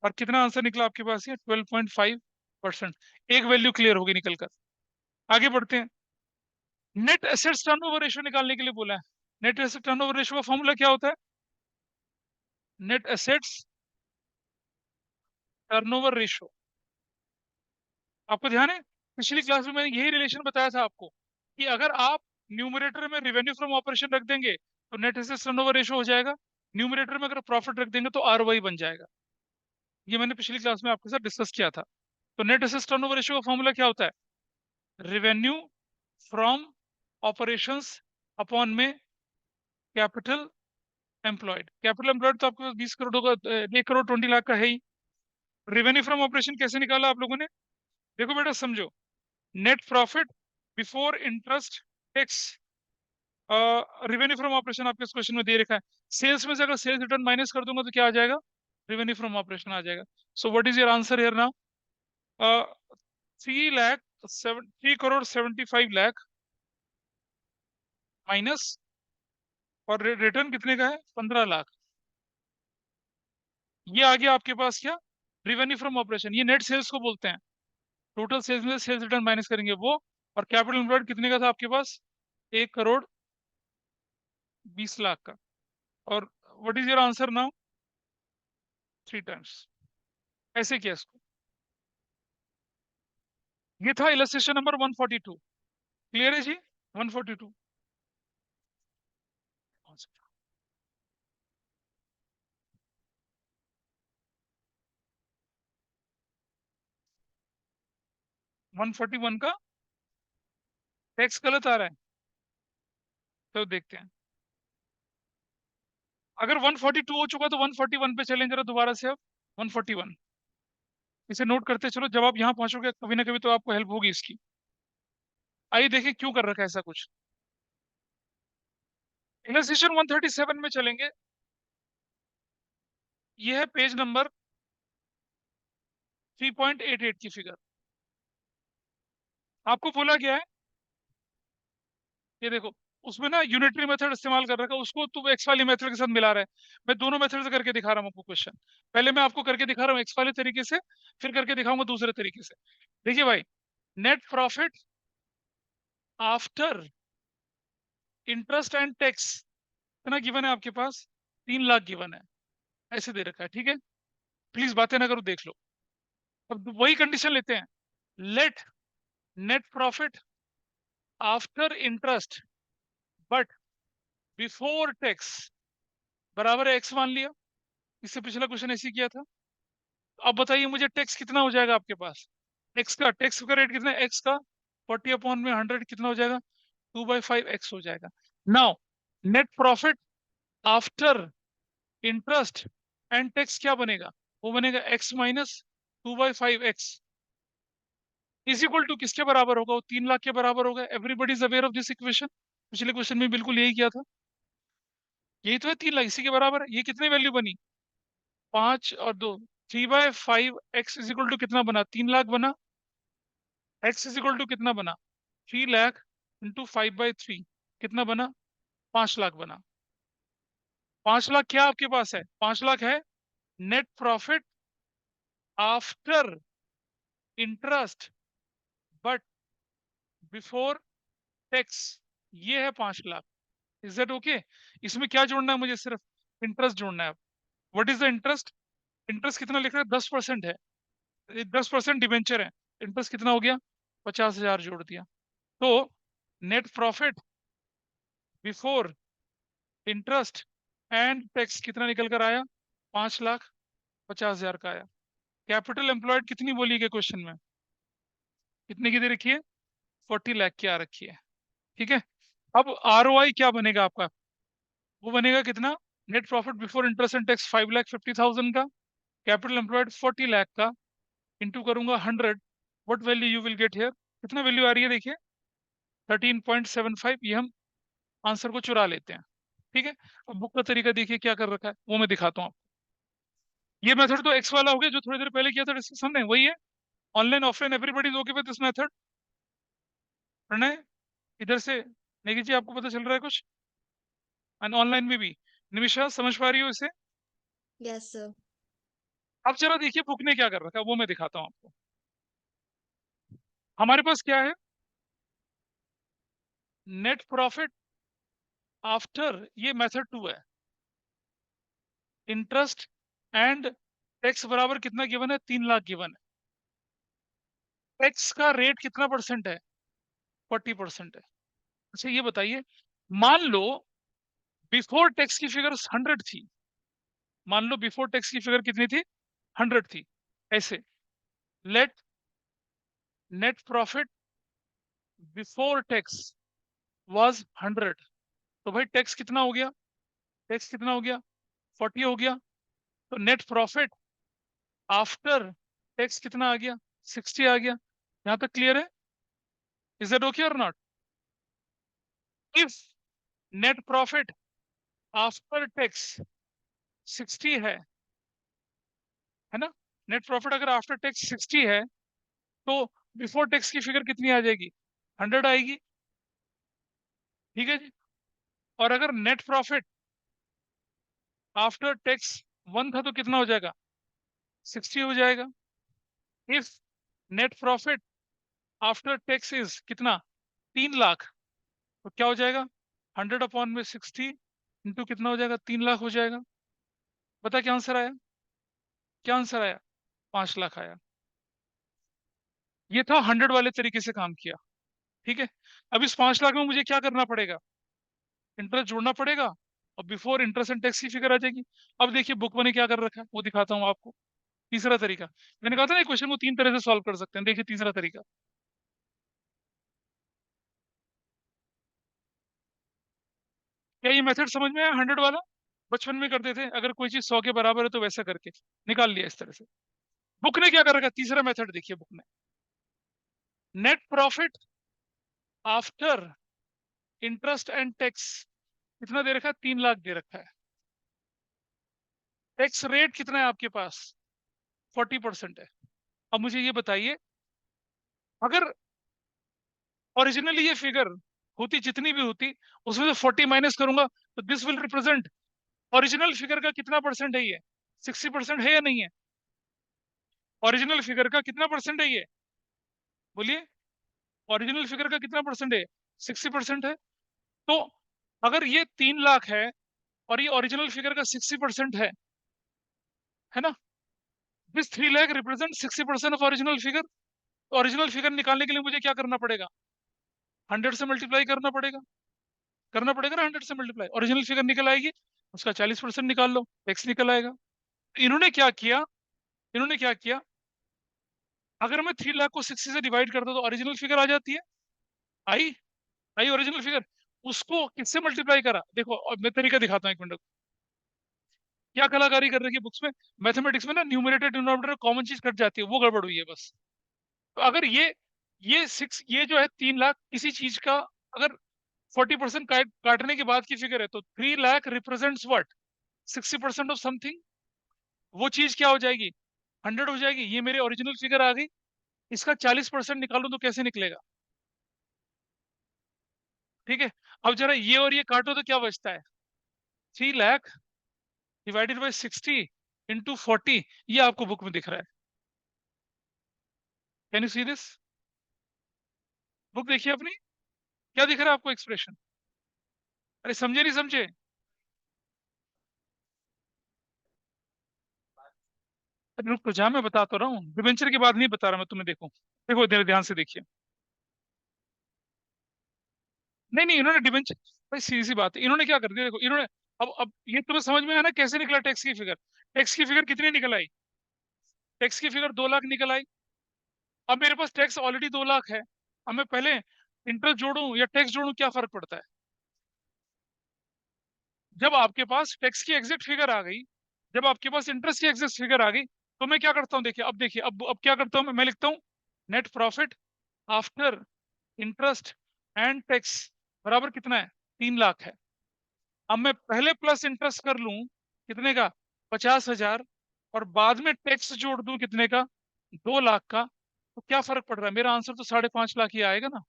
और कितना आंसर निकला आपके पास? ये 12.5%। एक वैल्यू क्लियर होगी निकल कर। आगे बढ़ते हैं। नेट एसेट्स टर्नओवर रेशियो निकालने के लिए बोला है। नेट एसेट टर्नओवर रेशियो का फॉर्मूला क्या होता है? नेट एसेट्स टर्नओवर रेशियो, आपको ध्यान है पिछली क्लास में मैंने यही रिलेशन बताया था आपको कि अगर आप न्यूमरेटर में रेवेन्यू फ्रॉम ऑपरेशन रख देंगे तो नेट एसेट्स टर्नओवर रेशियो हो जाएगा। न्यूमरेटर में अगर प्रॉफिट रख देंगे तो आरओआई बन जाएगा। ये मैंने पिछली क्लास में आपके साथ डिस्कस किया था। तो नेट एसेट्स टर्नओवर रेशियो का फॉर्मूला क्या होता है? रेवेन्यू फ्रॉम ऑपरेशंस अपॉन में कैपिटल एम्प्लॉयड। कैपिटल एम्प्लॉयड तो आपके पास 20 करोड़ होगा, 1 करोड़ 20 लाख का है ही। रेवेन्यू फ्रॉम ऑपरेशन कैसे निकाला आप लोगों ने? देखो बेटा समझो, net profit before interest tax. Revenue from operation आपके इस क्वेश्चन में दे रखा है। सेल्स में से अगर सेल्स रिटर्न माइनस कर दूंगा तो क्या आ जाएगा? रेवेन्यू फ्रॉम ऑपरेशन आ जाएगा। So what is your answer here now? 3 crore 75 lakh minus, और रिटर्न कितने का है? 15 लाख। ये आ गया आपके पास क्या? Revenue from operation. ये नेट सेल्स को बोलते हैं। टोटल सेल्स में सेल्स रिटर्न माइनस करेंगे वो। और कैपिटल एम्प्लॉयड कितने का था आपके पास? 1 करोड़ 20 लाख का। और what is your answer now? 3 times. ऐसे किया इसको। ये था इलस्ट्रेशन नंबर 142। क्लियर है जी? 142। 141 का टैक्स गलत आ रहा है, तो देखते हैं। अगर 142 हो चुका तो 141 पे चलें जरा दोबारा से। अब 141 इसे नोट करते चलो। जब आप यहाँ पहुंचोगे कभी ना कभी तो आपको हेल्प होगी इसकी। आइए देखें क्यों कर रखा है ऐसा कुछ। इलस्ट्रेशन 137 में चलेंगे। ये है पेज नंबर 3.88 की फिगर। आपको बोला गया है, ये देखो, उसमें ना यूनिटरी मेथड इस्तेमाल कर रखा है, उसको तुम एक्स वाली मेथड के साथ मिला रहा है। मैं दोनों मेथड से करके दिखा रहा हूँ आपको क्वेश्चन। पहले मैं आपको करके दिखा रहा हूँ एक्स वाले तरीके से, फिर करके दिखाऊंगा दूसरे तरीके से। देखिए भाई, net profit after interest and tax कितना गिवन है आपके पास? 3 लाख गिवन है। ऐसे दे रखा है, ठीक है। प्लीज बातें ना करो, देख लो। अब वही कंडीशन लेते हैं। Let net profit after interest but before tax बराबर है एक्स मान लिया। इससे पिछला क्वेश्चन ऐसे ही किया था। अब बताइए मुझे टैक्स कितना हो जाएगा आपके पास? एक्स का टैक्स का रेट कितना है? एक्स का 40/100 कितना हो जाएगा? 2/5 एक्स हो जाएगा। Now net profit after interest and tax क्या बनेगा? वो बनेगा x minus 2/5 x is equal to किसके बराबर होगा? वो 3 लाख के बराबर होगा। Everybody is aware of this equation. पिछले क्वेश्चन में बिल्कुल यही किया था। यही तो है, 3 लाख इसी के बराबर है। ये कितनी वैल्यू बनी? 5 और 2, 3/5 एक्स इज इक्वल टू कितना बना? 3 लाख बना। एक्स इज इक्वल टू कितना बना? 3 लाख इंटू 5/3 कितना बना? 5 लाख बना। 5 लाख क्या आपके पास है? 5 लाख है net profit after interest but before tax. ये है 5 लाख। Is that okay? इसमें क्या जोड़ना है मुझे? सिर्फ इंटरेस्ट जोड़ना है। What is the interest? Interest कितना लिख रहा है? 10% है। 10% डिबेंचर है। इंटरेस्ट कितना हो गया? 50,000 जोड़ दिया। तो net profit before interest and tax कितना निकल कर आया? 5,50,000 का आया। कैपिटल एम्प्लॉयड कितनी बोली गई क्वेश्चन में? कितने की दे रखी है? 40 लाख की आ रखी है। ठीक है। अब आरओआई क्या बनेगा आपका? वो बनेगा कितना? Net profit before interest and tax 5,50,000 का, कैपिटल एम्प्लॉयड 40 लाख का, इंटू करूंगा 100। What value you will get here? कितना वैल्यू आ रही है देखिए? 13.75। ये हम आंसर को चुरा लेते हैं। ठीक है। अब बुक का तरीका देखिए क्या कर रखा है, वो मैं दिखाता हूँ आपको। ये मेथड तो एक्स वाला हो गया जो थोड़ी देर पहले किया था डिस्कस हमने, वही है। Online offline everybody is okay with this method? Pranay, इधर से नेगी जी आपको पता चल रहा है कुछ? एंड ऑनलाइन में भी निमिषा समझ पा रही हो इसे? Yes sir. अब जरा देखिए बुक ने क्या कर रखा है, वो मैं दिखाता हूँ आपको। हमारे पास क्या है? नेट प्रॉफिट आफ्टर, ये मेथड 2 है। इंटरेस्ट एंड टैक्स बराबर कितना गिवन है? 3 लाख गिवन है। टैक्स का रेट कितना परसेंट है? 40% है। अच्छा ये बताइए, मान लो बिफोर टैक्स की फिगर 100 थी। मान लो बिफोर टैक्स की फिगर कितनी थी? 100 थी। ऐसे let net profit before tax was 100। तो भाई टैक्स कितना हो गया? टैक्स कितना हो गया? 40 हो गया। तो नेट प्रॉफिट आफ्टर टैक्स कितना आ गया? 60 आ गया। यहां तक क्लियर है? इज दैट ओके और not? If net profit after tax 60 है ना? नेट प्रॉफिट अगर आफ्टर टैक्स 60 है तो बिफोर टैक्स की फिगर कितनी आ जाएगी? 100 आएगी। ठीक है जी। और अगर नेट प्रॉफिट आफ्टर टैक्स 1 था तो कितना हो जाएगा? 60 हो जाएगा। If net profit after tax is कितना? 3 लाख। तो क्या हो जाएगा? 100 अपॉन में 60 इंटू कितना हो जाएगा? 3 लाख हो जाएगा। पता क्या आंसर आया? क्या आंसर आया? 5 लाख आया। ये था 100 वाले तरीके से काम किया। ठीक है। अब इस 5 लाख में मुझे क्या करना पड़ेगा? इंटरेस्ट जोड़ना पड़ेगा और बिफोर इंटरेस्ट एंड टैक्स की फिगर आ जाएगी। अब देखिए बुक मैंने क्या कर रखा है वो दिखाता हूँ आपको। तीसरा तरीका, मैंने कहा था ना क्वेश्चन को 3 तरह से सॉल्व कर सकते हैं। देखिए तीसरा तरीका, क्या ये मेथड समझ में आया? 100 वाला बचपन में करते थे, अगर कोई चीज 100 के बराबर है तो वैसा करके निकाल लिया इस तरह से। बुक ने क्या कर रखा है? तीसरा मेथड देखिए बुक ने। Net profit after interest and tax कितना दे रखा है? 3 लाख दे रखा है। टैक्स रेट कितना है आपके पास? 40% है। अब मुझे ये बताइए, अगर ओरिजिनली ये फिगर होती, जितनी भी होती, उसमें से 40 माइनस करूंगा तो this will represent original figure का कितना परसेंट है? ये 60% है या नहीं है? ओरिजिनल फिगर का कितना परसेंट है ये? बोलिए, ओरिजिनल फिगर का कितना परसेंट है? 60% है। तो अगर ये 3 लाख है और ये ओरिजिनल फिगर का 60% है ना? This 3 lakh represent 60% of original figure. Original figure निकालने के लिए मुझे क्या करना पड़ेगा? 100 से मल्टीप्लाई करना पड़ेगा ना। 100 से मल्टीप्लाई, ओरिजिनल फिगर निकल आएगी, उसका 40% निकाल लो, टैक्स निकल आएगा। इन्होंने क्या किया? इन्होंने क्या किया? अगर मैं 3 लाख को 60 से डिवाइड करता तो ओरिजिनल फिगर आ जाती है। आई? आई ओरिजिनल फिगर। उसको किससे मल्टीप्लाई करा? देखो अब मैं तरीका दिखाता हूँ, एक मिनट। क्या कलाकारी कर रखी है बुक्स में? मैथमेटिक्स में ना न्यूमरेटर डिनोमिनेटर कॉमन चीज कट जाती है, वो गड़बड़ हुई है बस। तो अगर ये जो है 3 लाख किसी चीज का, अगर 40% काटने के बाद की फिगर है तो 3 lakh represents what? 60% of something. वो चीज क्या हो जाएगी? 100 हो जाएगी। ये मेरे ओरिजिनल फिगर आ गई। इसका 40% निकालूं तो कैसे निकलेगा? ठीक है। अब जरा ये और ये काटो तो क्या बचता है? 3 लाख डिवाइडेड बाई 60 इंटू 40, ये आपको बुक में दिख रहा है। Can you see this? Book देखिए अपनी, क्या दिख रहा है आपको एक्सप्रेशन? अरे समझे नहीं समझे? अरे रुक तो जा, मैं बता तो रहा हूँ, डिबेंचर की बात नहीं बता रहा मैं तुम्हें। देखो देखो ध्यान से देखिए। नहीं नहीं, इन्होंने डिबेंचर, भाई सीधी सी बात है, इन्होंने क्या कर दिया देखो। इन्होंने, अब ये तुम्हें समझ में आया ना कैसे निकला टैक्स की फिगर? टैक्स की फिगर कितनी निकल आई? टैक्स की फिगर 2 लाख निकल आई। अब मेरे पास टैक्स ऑलरेडी 2 लाख है। अब मैं पहले इंटरेस्ट जोड़ूं या टैक्स जोड़ूं, क्या फर्क पड़ता है? जब आपके पास टैक्स की एग्जैक्ट फिगर आ गई, जब आपके पास इंटरेस्ट की एग्जैक्ट फिगर आ गई, तो मैं क्या करता हूँ? देखिए अब क्या करता हूँ मैं लिखता हूँ net profit after interest and tax बराबर कितना है? 3 लाख है। अब मैं पहले प्लस इंटरेस्ट कर लूं, कितने का? 50,000। और बाद में टैक्स जोड़ दूं कितने का? 2 लाख का। तो क्या फर्क पड़ रहा है? मेरा आंसर तो 5.5 लाख ही आएगा ना।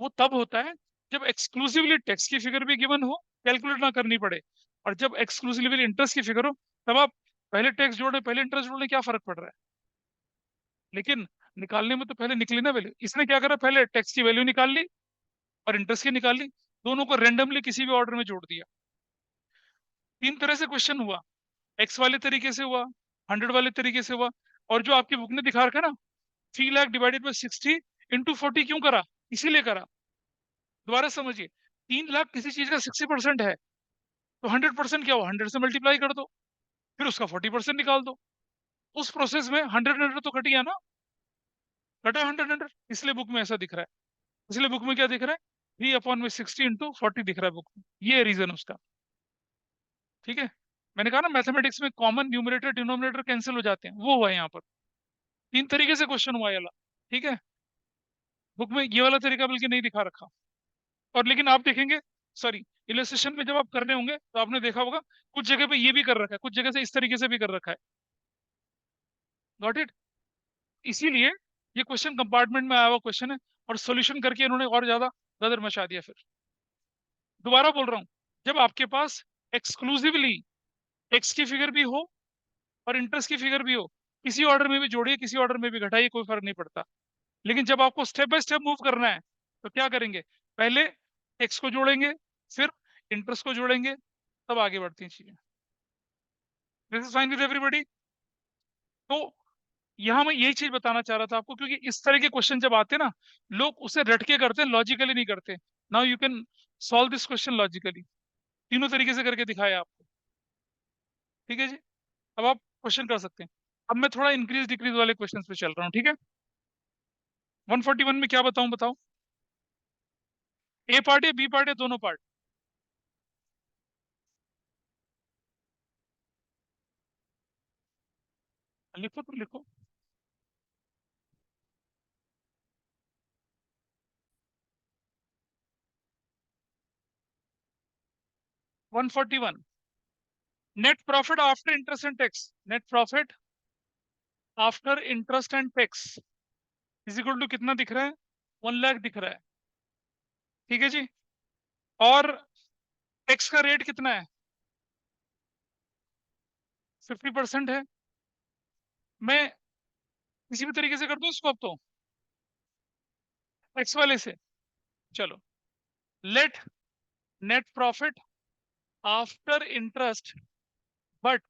वो तब होता है जब एक्सक्लूसिवली टैक्स की फिगर भी गिवन हो, कैलकुलेट ना करनी पड़े, और जब एक्सक्लूसिवली इंटरेस्ट की फिगर हो, तब आप पहले टैक्स जोड़े पहले इंटरेस्ट जोड़ने, क्या फर्क पड़ रहा है? लेकिन निकालने में तो पहले निकली ना वैल्यू। इसने क्या करा, पहले टैक्स की वैल्यू निकाल ली और इंटरेस्ट की निकाल ली, दोनों को रेंडमली किसी भी ऑर्डर में जोड़ दिया। 3 तरह से क्वेश्चन हुआ, एक्स वाले तरीके से हुआ, 100 वाले तरीके से हुआ, और जो आपकी बुक ने दिखा रखा है ना, 3 लाख डिवाइडेड बाई 60 इंटू 40, क्यों करा? इसीलिए करा। दोबारा समझिए, 3 लाख किसी चीज का 60% है, तो 100% क्या हुआ, 100 से मल्टीप्लाई कर दो, फिर उसका 40% निकाल दो। उस प्रोसेस में 100 तो कट गया ना, कटा 100, इसलिए बुक में ऐसा दिख रहा है। इसलिए बुक में क्या दिख रहा है, 3/60 इंटू 40 दिख रहा है बुक में। ये रीजन उसका। ठीक है, मैंने कहा ना मैथमेटिक्स में कॉमन न्यूमरेटर डिनोमिनेटर कैंसिल हो जाते हैं, वो हुआ है यहाँ पर। 3 तरीके से क्वेश्चन हुआ ये वाला। ठीक है, बुक में ये वाला तरीका बल्कि नहीं दिखा रखा। और लेकिन आप देखेंगे, सॉरी, इलस्ट्रेशन में जब आप कर रहे होंगे तो आपने देखा होगा कुछ जगह पे ये भी कर रखा है, कुछ जगह से इस तरीके से भी कर रखा है। Got it? इसीलिए ये क्वेश्चन कंपार्टमेंट में आया हुआ क्वेश्चन है, और सॉल्यूशन करके इन्होंने और ज्यादा गदर मचा दिया। फिर दोबारा बोल रहा हूँ, जब आपके पास एक्सक्लूसिवली एक्स की फिगर भी हो और इंटरेस्ट की फिगर भी हो, किसी ऑर्डर में भी जोड़िए किसी ऑर्डर में भी घटाइए, कोई फर्क नहीं पड़ता। लेकिन जब आपको स्टेप बाय स्टेप मूव करना है, तो क्या करेंगे, पहले एक्स को जोड़ेंगे, फिर इंटरेस्ट को जोड़ेंगे, तब आगे बढ़ती हैं चीजें। This is fine with everybody. तो यहाँ मैं यही चीज बताना चाह रहा था आपको, क्योंकि इस तरह के क्वेश्चन जब आते हैं ना, लोग उसे रट के करते हैं, लॉजिकली नहीं करते। Now you can solve this question logically, तीनों तरीके से करके दिखाया आपको। ठीक है जी, अब आप क्वेश्चन कर सकते हैं। अब मैं थोड़ा इंक्रीज डिक्रीज वाले क्वेश्चन पे चल रहा हूँ। ठीक है, 141 में क्या बताऊं, बताओ? ए पार्ट या बी पार्ट या दोनों पार्ट? लिखो तो लिखो। 141, net profit after interest and tax, net profit after interest and tax is equal to कितना दिख रहा है, 1 लाख दिख रहा है। ठीक है जी, और टैक्स का रेट कितना है, 50% है। मैं किसी भी तरीके से कर दूं इसको अब तो, टैक्स वाले से। चलो, let net profit after interest but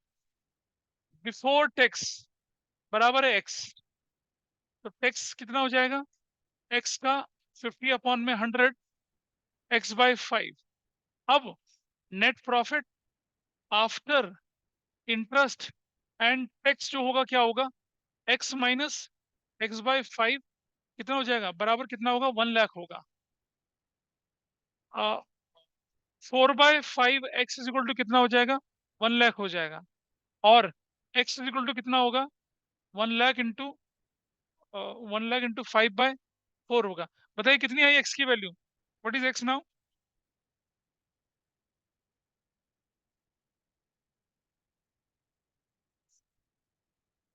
before tax बराबर है एक्स। तो टैक्स कितना हो जाएगा, एक्स का 50/100, x/5। अब net profit after interest and tax जो होगा क्या होगा, x माइनस x/5, कितना हो जाएगा, बराबर कितना होगा, 1 लाख होगा। 4/5 x इज इक्वल टू कितना हो जाएगा, 1 लाख हो जाएगा। और x इज इक्वल टू कितना होगा, 1 लाख इंटू 5/4 होगा। बताइए कितनी आई x की value, what is x now?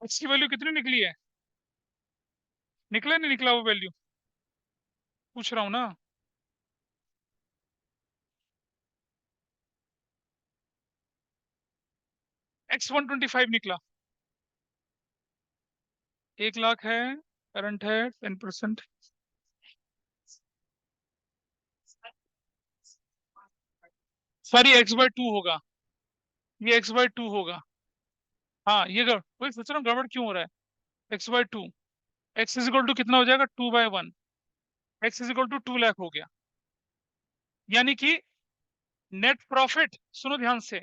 x की वैल्यू कितनी निकली है, निकला नहीं निकला वो वैल्यू, पूछ रहा हूँ ना। x 125 निकला। 1 लाख है, करंट है 10%। सॉरी, x/2 होगा, ये x/2 होगा। हाँ, वही सोच रहा हूँ गड़बड़ क्यों हो रहा है। x/2, x is equal to कितना हो जाएगा, 2/1, x is equal to 2 lakh हो गया। यानी कि नेट प्रॉफिट, सुनो ध्यान से,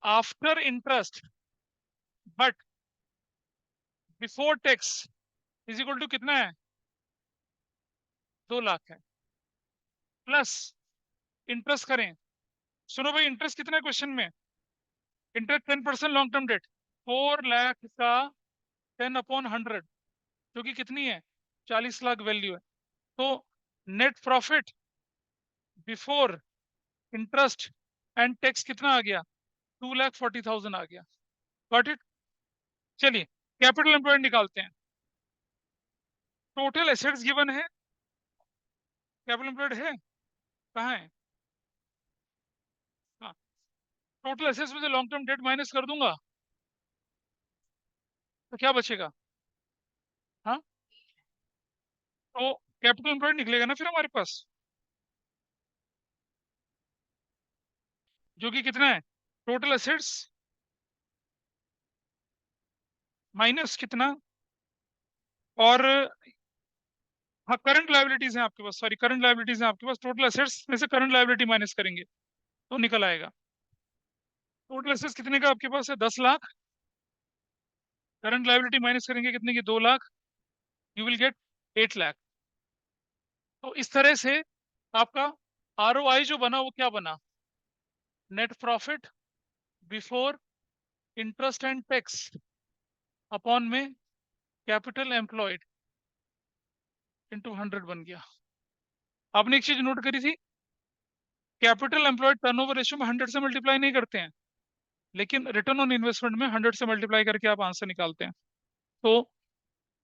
after interest but before tax is equal to कितना है, 2 लाख है। प्लस इंटरेस्ट करें, सुनो भाई, इंटरेस्ट कितना है क्वेश्चन में, interest 10% long term debt, 4 lakh का 10/100, जो कि कितनी है, 40 लाख वैल्यू है। तो net profit before interest and tax कितना आ गया, 2,40,000 आ गया। Got it? चलिए कैपिटल एम्प्लॉयड निकालते हैं। टोटल एसेट्स गिवन है, कैपिटल एम्प्लॉयड है, कहाँ है? हाँ, टोटल एसेट्स में से लॉन्ग टर्म डेट माइनस कर दूंगा तो क्या बचेगा? हाँ, तो कैपिटल एम्प्लॉयड निकलेगा ना फिर हमारे पास, जो कि कितना है, टोटल एसेट्स माइनस कितना, और हाँ करंट लायबिलिटीज है आपके पास, सॉरी करंट लायबिलिटीज है आपके पास, टोटल एसेट्स में से करंट लायबिलिटी माइनस करेंगे तो निकल आएगा। टोटल एसेट्स कितने का आपके पास है, 10 लाख, करंट लायबिलिटी माइनस करेंगे कितने की, 2 lakh, you will get 8 lakh. तो इस तरह से आपका आरओआई जो बना वो क्या बना, net profit before interest and tax upon में कैपिटल एम्प्लॉयड इंटू 100 बन गया। आपने एक चीज नोट करी थी, कैपिटल एम्प्लॉयड टर्नओवर रेशियो में 100 से मल्टीप्लाई नहीं करते हैं, लेकिन रिटर्न ऑन इन्वेस्टमेंट में 100 से मल्टीप्लाई करके आप आंसर निकालते हैं। तो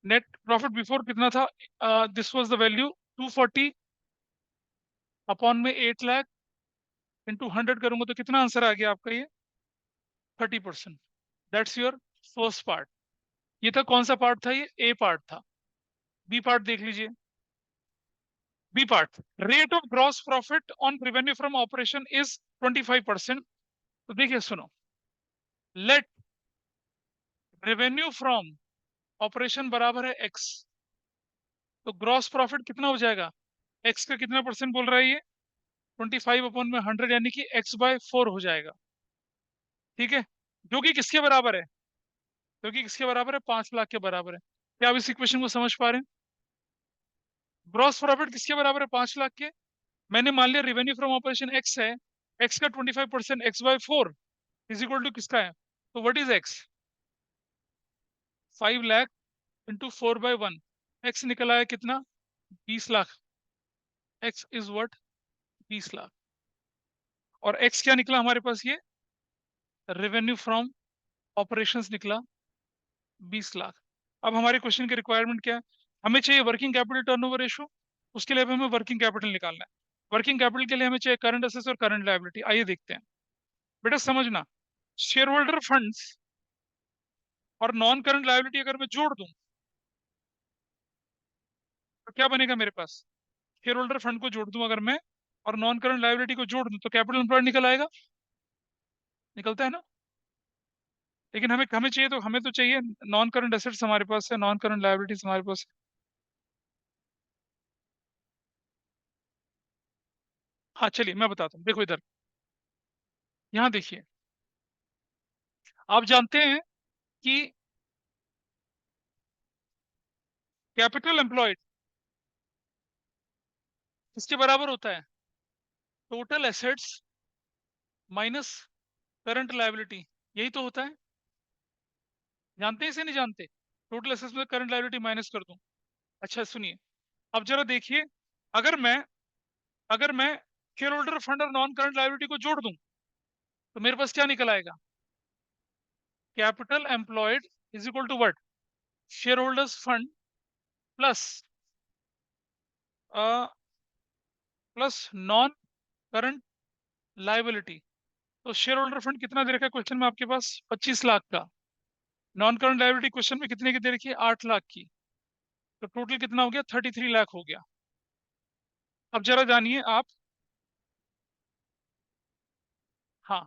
नेट प्रॉफिट बिफोर कितना था, this was the value 240 upon में 8 लाख इंटू 100 करूंगा तो कितना आंसर आ गया आपका, ये 30%। That's your first part. ये था कौन सा पार्ट था, ये ए पार्ट था। बी पार्ट देख लीजिए, B part, rate of gross profit on revenue from operation is 25%। तो देखिए सुनो, लेट रेवेन्यू फ्रॉम ऑपरेशन बराबर है एक्स, तो ग्रॉस प्रॉफिट कितना हो जाएगा, एक्स का कितना परसेंट बोल रहा है ये, 25 अपॉन में 100 यानी कि x/4 हो जाएगा। ठीक है, जो कि किसके बराबर है, जो कि किसके बराबर है, 5 लाख के बराबर है। क्या आप इस इक्वेशन को समझ पा रहे हैं? ग्रॉस प्रॉफिट किसके बराबर है, 5 लाख के। मैंने मान लिया रेवेन्यू फ्रॉम ऑपरेशन एक्स है, एक्स का 25% x/4 इज इक्वल टू किसका है, तो what is x, 5 lakh into 4/1, x निकला है कितना, 20 lakh, x is what, 20 lakh. और एक्स क्या निकला हमारे पास, ये रेवेन्यू फ्रॉम ऑपरेशंस निकला 20 लाख। अब हमारे क्वेश्चन की रिक्वायरमेंट क्या है, हमें चाहिए वर्किंग कैपिटल टर्नओवर रेशो, उसके लिए हमें वर्किंग कैपिटल निकालना है। वर्किंग कैपिटल के लिए हमें चाहिए करंट एसेट्स और करंट लायबिलिटी। आइए देखते हैं। बेटा समझना, शेयर होल्डर फंड्स और नॉन करंट लायबिलिटी अगर मैं जोड़ दूं तो क्या बनेगा मेरे पास, शेयर होल्डर फंड को जोड़ दूं अगर मैं और नॉन करंट लायबिलिटी को जोड़ दूं तो कैपिटल एम्प्लॉयड निकल आएगा, निकलता है ना। लेकिन हमें हमें चाहिए, तो हमें तो चाहिए नॉन करंट एसेट्स हमारे पास है, नॉन करंट लायबिलिटीज हमारे पास है। हाँ चलिए मैं बताता हूँ, देखो इधर, यहाँ देखिए, आप जानते हैं कि कैपिटल एम्प्लॉयड किसके बराबर होता है, total assets minus current liability, यही तो होता है। जानते हैं इसे, नहीं जानते, टोटल एसेट्स में करंट लायबिलिटी माइनस कर दूं। अच्छा सुनिए, अब जरा देखिए, अगर मैं अगर मैं शेयर होल्डर फंड और नॉन करंट लायबिलिटी को जोड़ दूं तो मेरे पास क्या निकल आएगा, capital employed is equal to what, share holders fund plus plus non current liability. तो शेयर होल्डर फंड कितना दे रखा है क्वेश्चन में आपके पास, 25 लाख का। नॉन करंट लायबिलिटी क्वेश्चन में कितने की दे रखी है, 8 लाख की। तो टोटल कितना हो गया, 33 लाख हो गया। अब जरा जानिए आप, हाँ,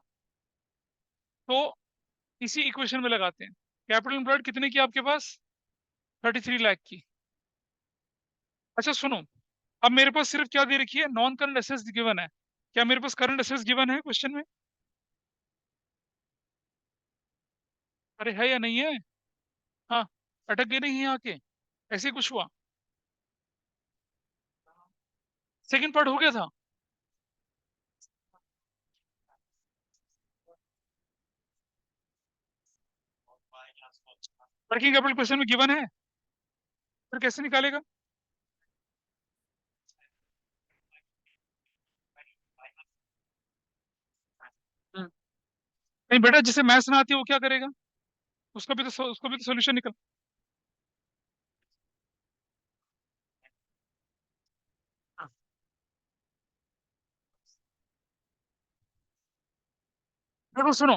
तो इसी इक्वेशन में लगाते हैं, कैपिटल एम्प्लॉयड कितने की आपके पास, 33 लाख की। अच्छा सुनो, अब मेरे पास सिर्फ क्या दे रखी है, नॉन करंट एसेट्स गिवन है। क्या मेरे पास करंट एसेट्स गिवन है क्वेश्चन में, अरे है या नहीं है? हाँ, अटक गए नहीं यहाँ के, ऐसे ही कुछ हुआ, सेकंड पार्ट हो गया था। वर्किंग कैपिटल क्वेश्चन में गिवन है, फिर कैसे निकालेगा? हम्म। नहीं बेटा, जिसे मैथ्स ना आती है वो क्या करेगा, उसको भी तो सोल्यूशन निकल, देखो सुनो,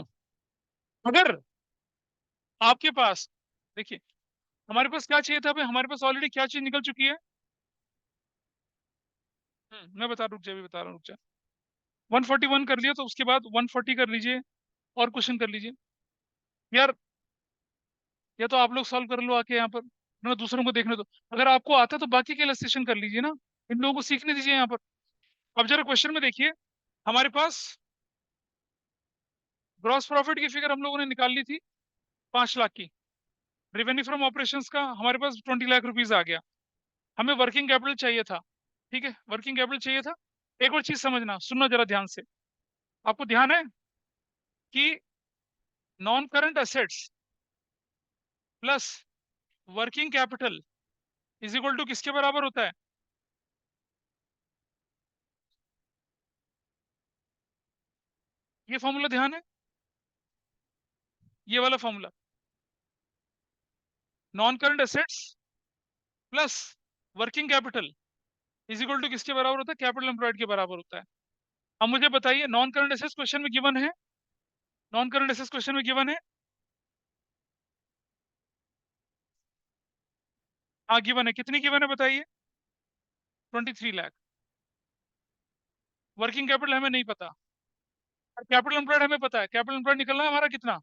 अगर आपके पास, देखिए हमारे पास क्या चाहिए था भाई, हमारे पास ऑलरेडी क्या चीज निकल चुकी है। मैं बता, रुक जा, अभी बता रहा हूँ, रुक जा। 141 कर लिया, तो उसके बाद 140 कर लीजिए, और क्वेश्चन कर लीजिए यार। या तो आप लोग सॉल्व कर लो आके यहाँ पर, ना दूसरों को देखने दो। अगर आपको आता है तो बाकी के इलस्ट्रेशन कर लीजिए ना, इन लोगों को सीखने दीजिए यहाँ पर। अब जरा क्वेश्चन में देखिए, हमारे पास ग्रॉस प्रॉफिट की फिगर हम लोगों ने निकाल ली थी 5 लाख की। रेवेन्यू फ्रॉम ऑपरेशंस का हमारे पास 20 लाख रुपीज आ गया। हमें वर्किंग कैपिटल चाहिए था, ठीक है, वर्किंग कैपिटल चाहिए था। एक और चीज समझना, सुनना जरा ध्यान से। आपको ध्यान है कि non current assets plus working capital is equal to किसके बराबर होता है? ये फॉर्मूला ध्यान है, ये वाला formula. Non current assets plus working capital is equal to किसके बराबर होता है? कैपिटल एम्प्लॉयड के बराबर होता है। अब मुझे बताइए, नॉन करंट एसेट्स क्वेश्चन में गिवन है, नॉन करंट एसेट्स क्वेश्चन में गिवन है, हाँ गिवन है, कितनी गिवन है बताइए? 23 लाख। वर्किंग कैपिटल हमें नहीं पता, और कैपिटल एम्प्लॉयड हमें पता है। कैपिटल एम्प्लॉयड निकलना है हमारा कितना?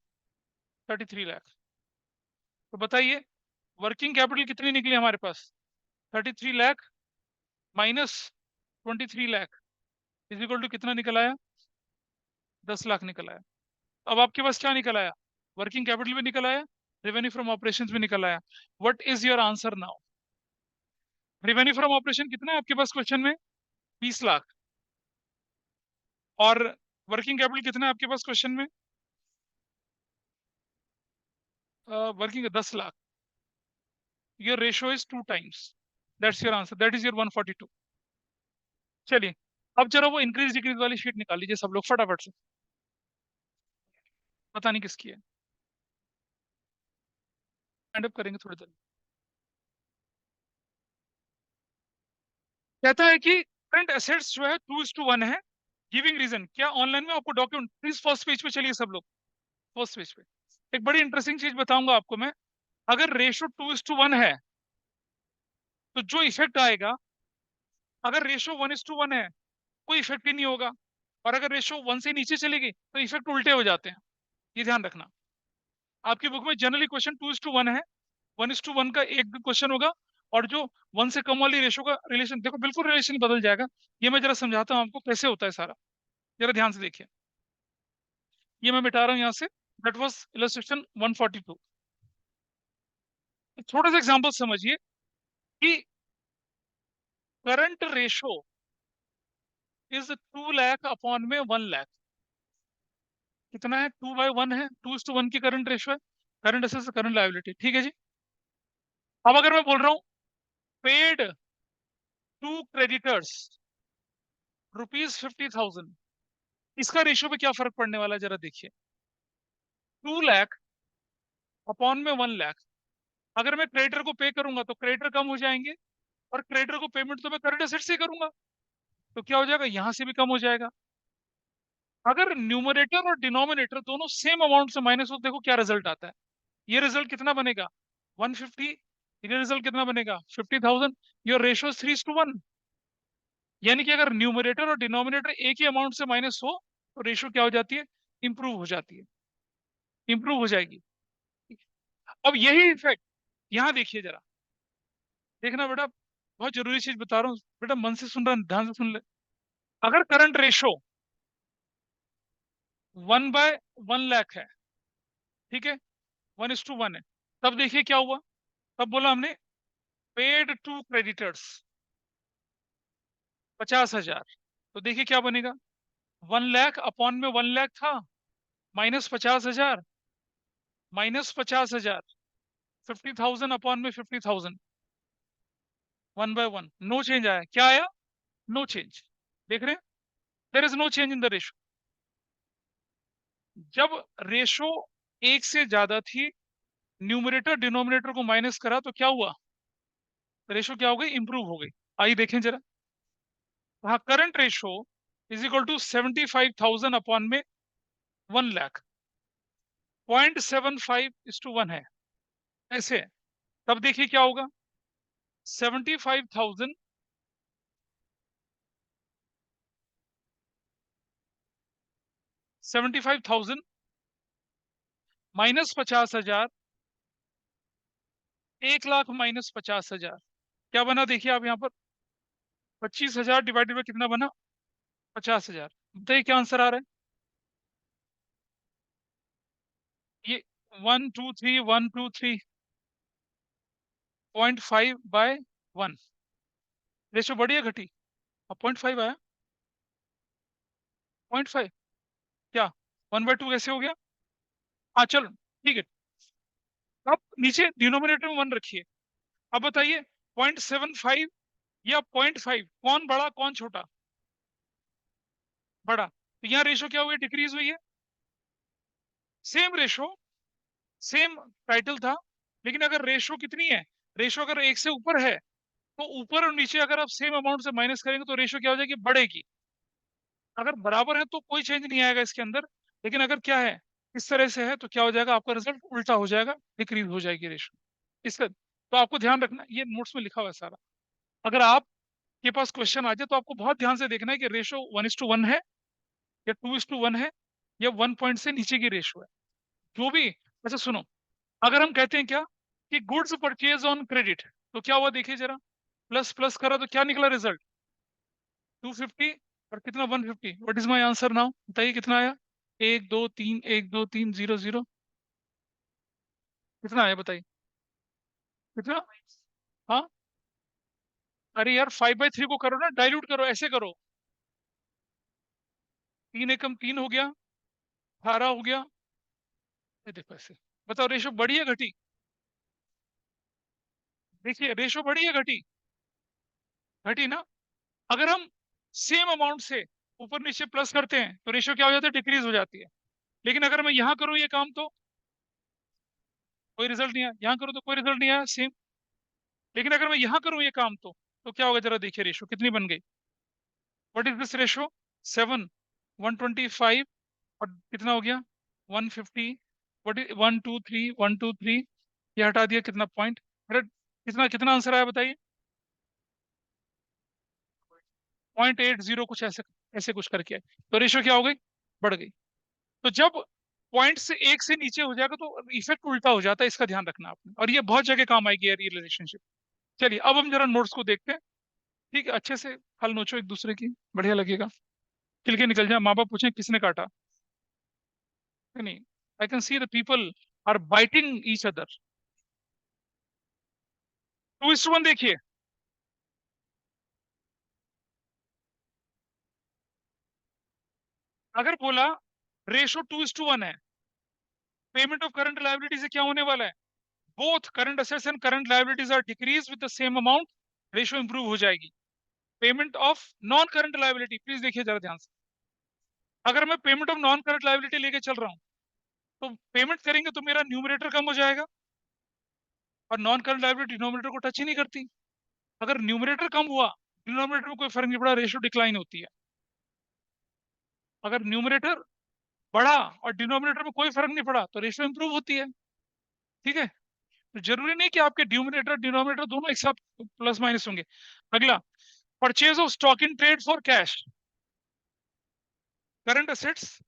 33 लाख। तो बताइए, वर्किंग कैपिटल कितनी निकली हमारे पास? 33 lakh minus 23 lakh is equal to कितना निकल आया? 10 लाख निकल आया। अब आपके पास क्या निकल आया? वर्किंग कैपिटल भी निकल आया, रेवेन्यू फ्रॉम ऑपरेशंस भी निकल आया। What is your answer now? Revenue from operation कितना है आपके पास क्वेश्चन में? 20 लाख। और वर्किंग कैपिटल कितना है आपके पास क्वेश्चन में? Working 10 lakh. Your ratio is 2 times. That's your answer, that is your 142। चलिए, अब जरा वो इंक्रीज डिक्रीज वाली शीट निकाल लीजिए सब लोग फटाफट से, पता नहीं किसकी है। एंड अप करेंगे थोड़ी देर में। कहता है कि करंट एसेट्स जो है 2:1 है, गिविंग रीजन। क्या ऑनलाइन में आपको डॉक्यूमेंट, प्लीज फर्स्ट पेज पे चलिए सब लोग, फर्स्ट पेज पे। एक बड़ी इंटरेस्टिंग चीज बताऊंगा आपको मैं। अगर रेशो 2:1 है तो जो इफेक्ट आएगा, अगर रेशो 1:1 है कोई इफेक्ट ही नहीं होगा, और अगर रेशो 1 से नीचे चलेगी तो इफेक्ट उल्टे हो जाते हैं। ये ध्यान रखना। आपकी बुक में जनरली क्वेश्चन 2:1 है, 1:1 का एक क्वेश्चन होगा, और जो 1 से कम वाली रेशो का रिलेशन, देखो बिल्कुल रिलेशन बदल जाएगा। ये मैं जरा समझाता हूँ आपको कैसे होता है सारा, जरा ध्यान से देखिए। ये मैं मिटा रहा हूँ यहाँ से, दैट वाज इलस्ट्रेशन 142। छोटा सा एग्जांपल समझिए कि current ratio is 2 lakh upon में 1 लाख। कितना है? 2/1 है, 2:1 की करंट रेशो है, करंट एसेट्स करंट लायबिलिटी, ठीक है जी। अब अगर मैं बोल रहा हूँ पेड टू क्रेडिटर्स ₹50,000, इसका रेशियो पे क्या फर्क पड़ने वाला है जरा देखिए। 2 लाख अपॉन में 1 लाख। अगर मैं क्रेडिटर को पे करूंगा तो क्रेडिटर कम हो जाएंगे, और क्रेडिटर को पेमेंट तो मैं करंट एसेट से करूंगा, तो क्या हो जाएगा? यहां से भी कम हो जाएगा। अगर न्यूमरेटर और डिनोमिनेटर दोनों सेम अमाउंट से माइनस हो, देखो क्या रिजल्ट आता है। ये रिजल्ट कितना बनेगा? 150। ये रिजल्ट कितना बनेगा? 50,000। Your ratio 3:1। यानी कि अगर न्यूमरेटर और डिनोमिनेटर एक ही अमाउंट से माइनस हो तो रेशियो क्या हो जाती है? इंप्रूव हो जाती है, इंप्रूव हो जाएगी। अब यही इफेक्ट यहाँ देखिए जरा, देखना बेटा, बहुत जरूरी चीज बता रहा हूँ बेटा, मन से सुन रहा, ध्यान से सुन ले। अगर करंट रेशो 1/1 लाख है, ठीक है, 1:1 है, तब देखिए क्या हुआ। तब बोला हमने पेड टू क्रेडिटर्स 50,000, तो देखिए क्या बनेगा। 1 लाख अपॉन में 1 लाख था, -50,000, -50,000, 50,000 अपॉन में 50,000, 1/1, नो चेंज आया। क्या आया? No change. देख रहे हैं, there is no change in the ratio. जब रेशो एक से ज्यादा थी, न्यूमरेटर डिनोमिनेटर को माइनस करा, तो क्या हुआ? रेशो क्या हो गई? इंप्रूव हो गई। आइए देखें जरा। हाँ, current ratio is equal to 75,000 upon में 1 लाख, 0.75:1 है, ऐसे है। तब देखिए क्या होगा, 75,000 75,000 माइनस 50,000, 1 लाख माइनस 50,000, क्या बना देखिए आप यहाँ पर, 25,000 डिवाइडेड बाय कितना बना, 50,000। बताइए क्या आंसर आ रहा है, ये 123 123 0.5/1, रेशो बढ़ी या घटी, अब 0.5 आया, 0.5 क्या 1/2 कैसे हो गया, हाँ चलो ठीक है। अब नीचे डिनोमिनेटर में 1 रखिए। अब बताइए 0.75 या 0.5 कौन बड़ा कौन छोटा, बड़ा, तो यहाँ रेशो क्या हुई, डिक्रीज हुई है। सेम रेशो, सेम टाइटल था, लेकिन अगर रेशो कितनी है, रेशो अगर 1 से ऊपर है, तो ऊपर और नीचे अगर आप सेम अमाउंट से माइनस करेंगे तो रेशो क्या हो जाएगी, बढ़ेगी। अगर बराबर है तो कोई चेंज नहीं आएगा इसके अंदर, लेकिन अगर क्या है, इस तरह से है, तो क्या हो जाएगा, आपका रिजल्ट उल्टा हो जाएगा, डिक्रीज हो जाएगी रेशो। इसका तो आपको ध्यान रखना, ये नोट्स में लिखा हुआ है सारा। अगर आपके पास क्वेश्चन आ जाए तो आपको बहुत ध्यान से देखना है कि रेशो 1:1 है या 2:1 है या 1 पॉइंट से नीचे की रेशो है, जो भी। अच्छा सुनो, अगर हम कहते हैं क्या कि गुड्स परचेज ऑन क्रेडिट, तो क्या हुआ देखिए जरा, प्लस प्लस करा तो क्या निकला रिजल्ट, 250 और कितना 150। What is my answer now, बताइए कितना आया, 1 2 3 1 2 3 0 0, कितना आया बताइए, कितना, हाँ, अरे यार 5/3 को करो ना, डाइल्यूट करो, ऐसे करो, 3 एकम 3 हो गया, 18 हो गया, ये देखो ऐसे। बताओ रेशो बढ़ी है घटी, देखिए रेशो बढ़ी है घटी, घटी ना। अगर हम सेम अमाउंट से ऊपर नीचे प्लस करते हैं तो रेशो क्या हो जाता है, डिक्रीज हो जाती है। लेकिन अगर मैं यहाँ करूँ ये काम तो कोई रिजल्ट नहीं आया, यहाँ करूँ तो कोई रिजल्ट नहीं आया, सेम। लेकिन अगर मैं यहाँ करूँ ये काम तो क्या होगा, जरा देखिए रेशो कितनी बन गई, व्हाट इज दिस रेशो, 7 125 और कितना हो गया 150, व्हाट इज 1 2 3 1 2 3, ये हटा दिया कितना पॉइंट, अरे कितना कितना आंसर आया बताइए, 0.80 कुछ ऐसे, ऐसे कुछ करके आए। तो रेशो क्या हो गई, बढ़ गई। तो जब पॉइंट से 1 से नीचे हो जाएगा तो इफेक्ट उल्टा हो जाता है, इसका ध्यान रखना आपने, और ये बहुत जगह काम आएगी यार ये रिलेशनशिप। चलिए अब हम जरा नोट्स को देखते हैं, ठीक है, अच्छे से हल नोचो एक दूसरे की, बढ़िया लगेगा, खिल के निकल जाए, माँ बाप पूछे किसने काटा, नहीं, I can see the people are biting each other. 2:1 देखिए, अगर बोला रेशो 2:1 है, पेमेंट ऑफ करंट लायबिलिटी से क्या होने वाला है, both current assets and current liabilities are decrease with the same amount, ratio improve हो जाएगी। Payment of non current liability, please देखिए जरा ध्यान से, अगर मैं payment of non current liability लेके चल रहा हूँ तो पेमेंट करेंगे तो मेरा न्यूमरेटर कम हो जाएगा, और नॉन करंट लायबिलिटी डिनोमिनेटर को टच ही नहीं करती। अगर न्यूमरेटर कम हुआ, डिनोमिनेटर में कोई फर्क नहीं पड़ा, रेशो डिक्लाइन होती है। अगर न्यूमरेटर बढ़ा और डिनोमिनेटर में कोई फर्क नहीं पड़ा तो रेशो इंप्रूव होती है, ठीक है। तो जरूरी नहीं कि आपके न्यूमरेटर डिनोमिनेटर दोनों एक साथ प्लस माइनस होंगे। अगला, purchase of stock in trade for cash, current assets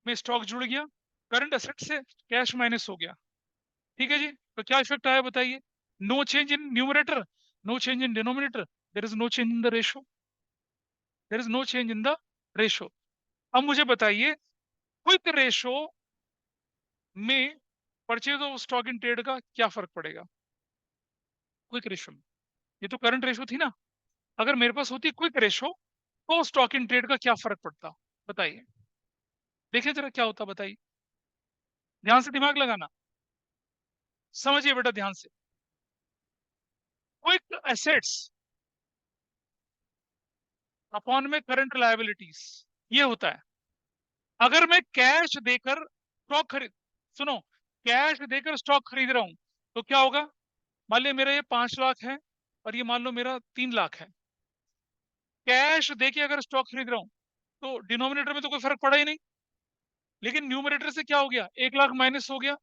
में स्टॉक जुड़ गया, करंट असेट से कैश माइनस हो गया, ठीक है जी। तो क्या इफेक्ट आया बताइए, no change in numerator, no change in denominator, there is no change in the ratio, there is no change in the ratio. अब मुझे बताइए क्विक रेशो में purchase of stock in trade का क्या फर्क पड़ेगा, क्विक रेशो में, ये तो करंट रेशो थी ना, अगर मेरे पास होती क्विक रेशो तो स्टॉक इन ट्रेड का क्या फर्क पड़ता, बताइए, देखिए जरा क्या होता बताइए, ध्यान से दिमाग लगाना, समझिए बेटा ध्यान से। क्विक एसेट्स अपॉन में करंट लायबिलिटीज, ये होता है। अगर मैं कैश देकर स्टॉक खरीद, सुनो, कैश देकर स्टॉक खरीद रहा हूं तो क्या होगा, मान लिया मेरा ये 5 लाख है और ये मान लो मेरा 3 लाख है, कैश देके अगर स्टॉक खरीद रहा हूं तो डिनोमिनेटर में तो कोई फर्क पड़ा ही नहीं, लेकिन न्यूमरेटर से क्या हो गया, 1 लाख माइनस हो गया,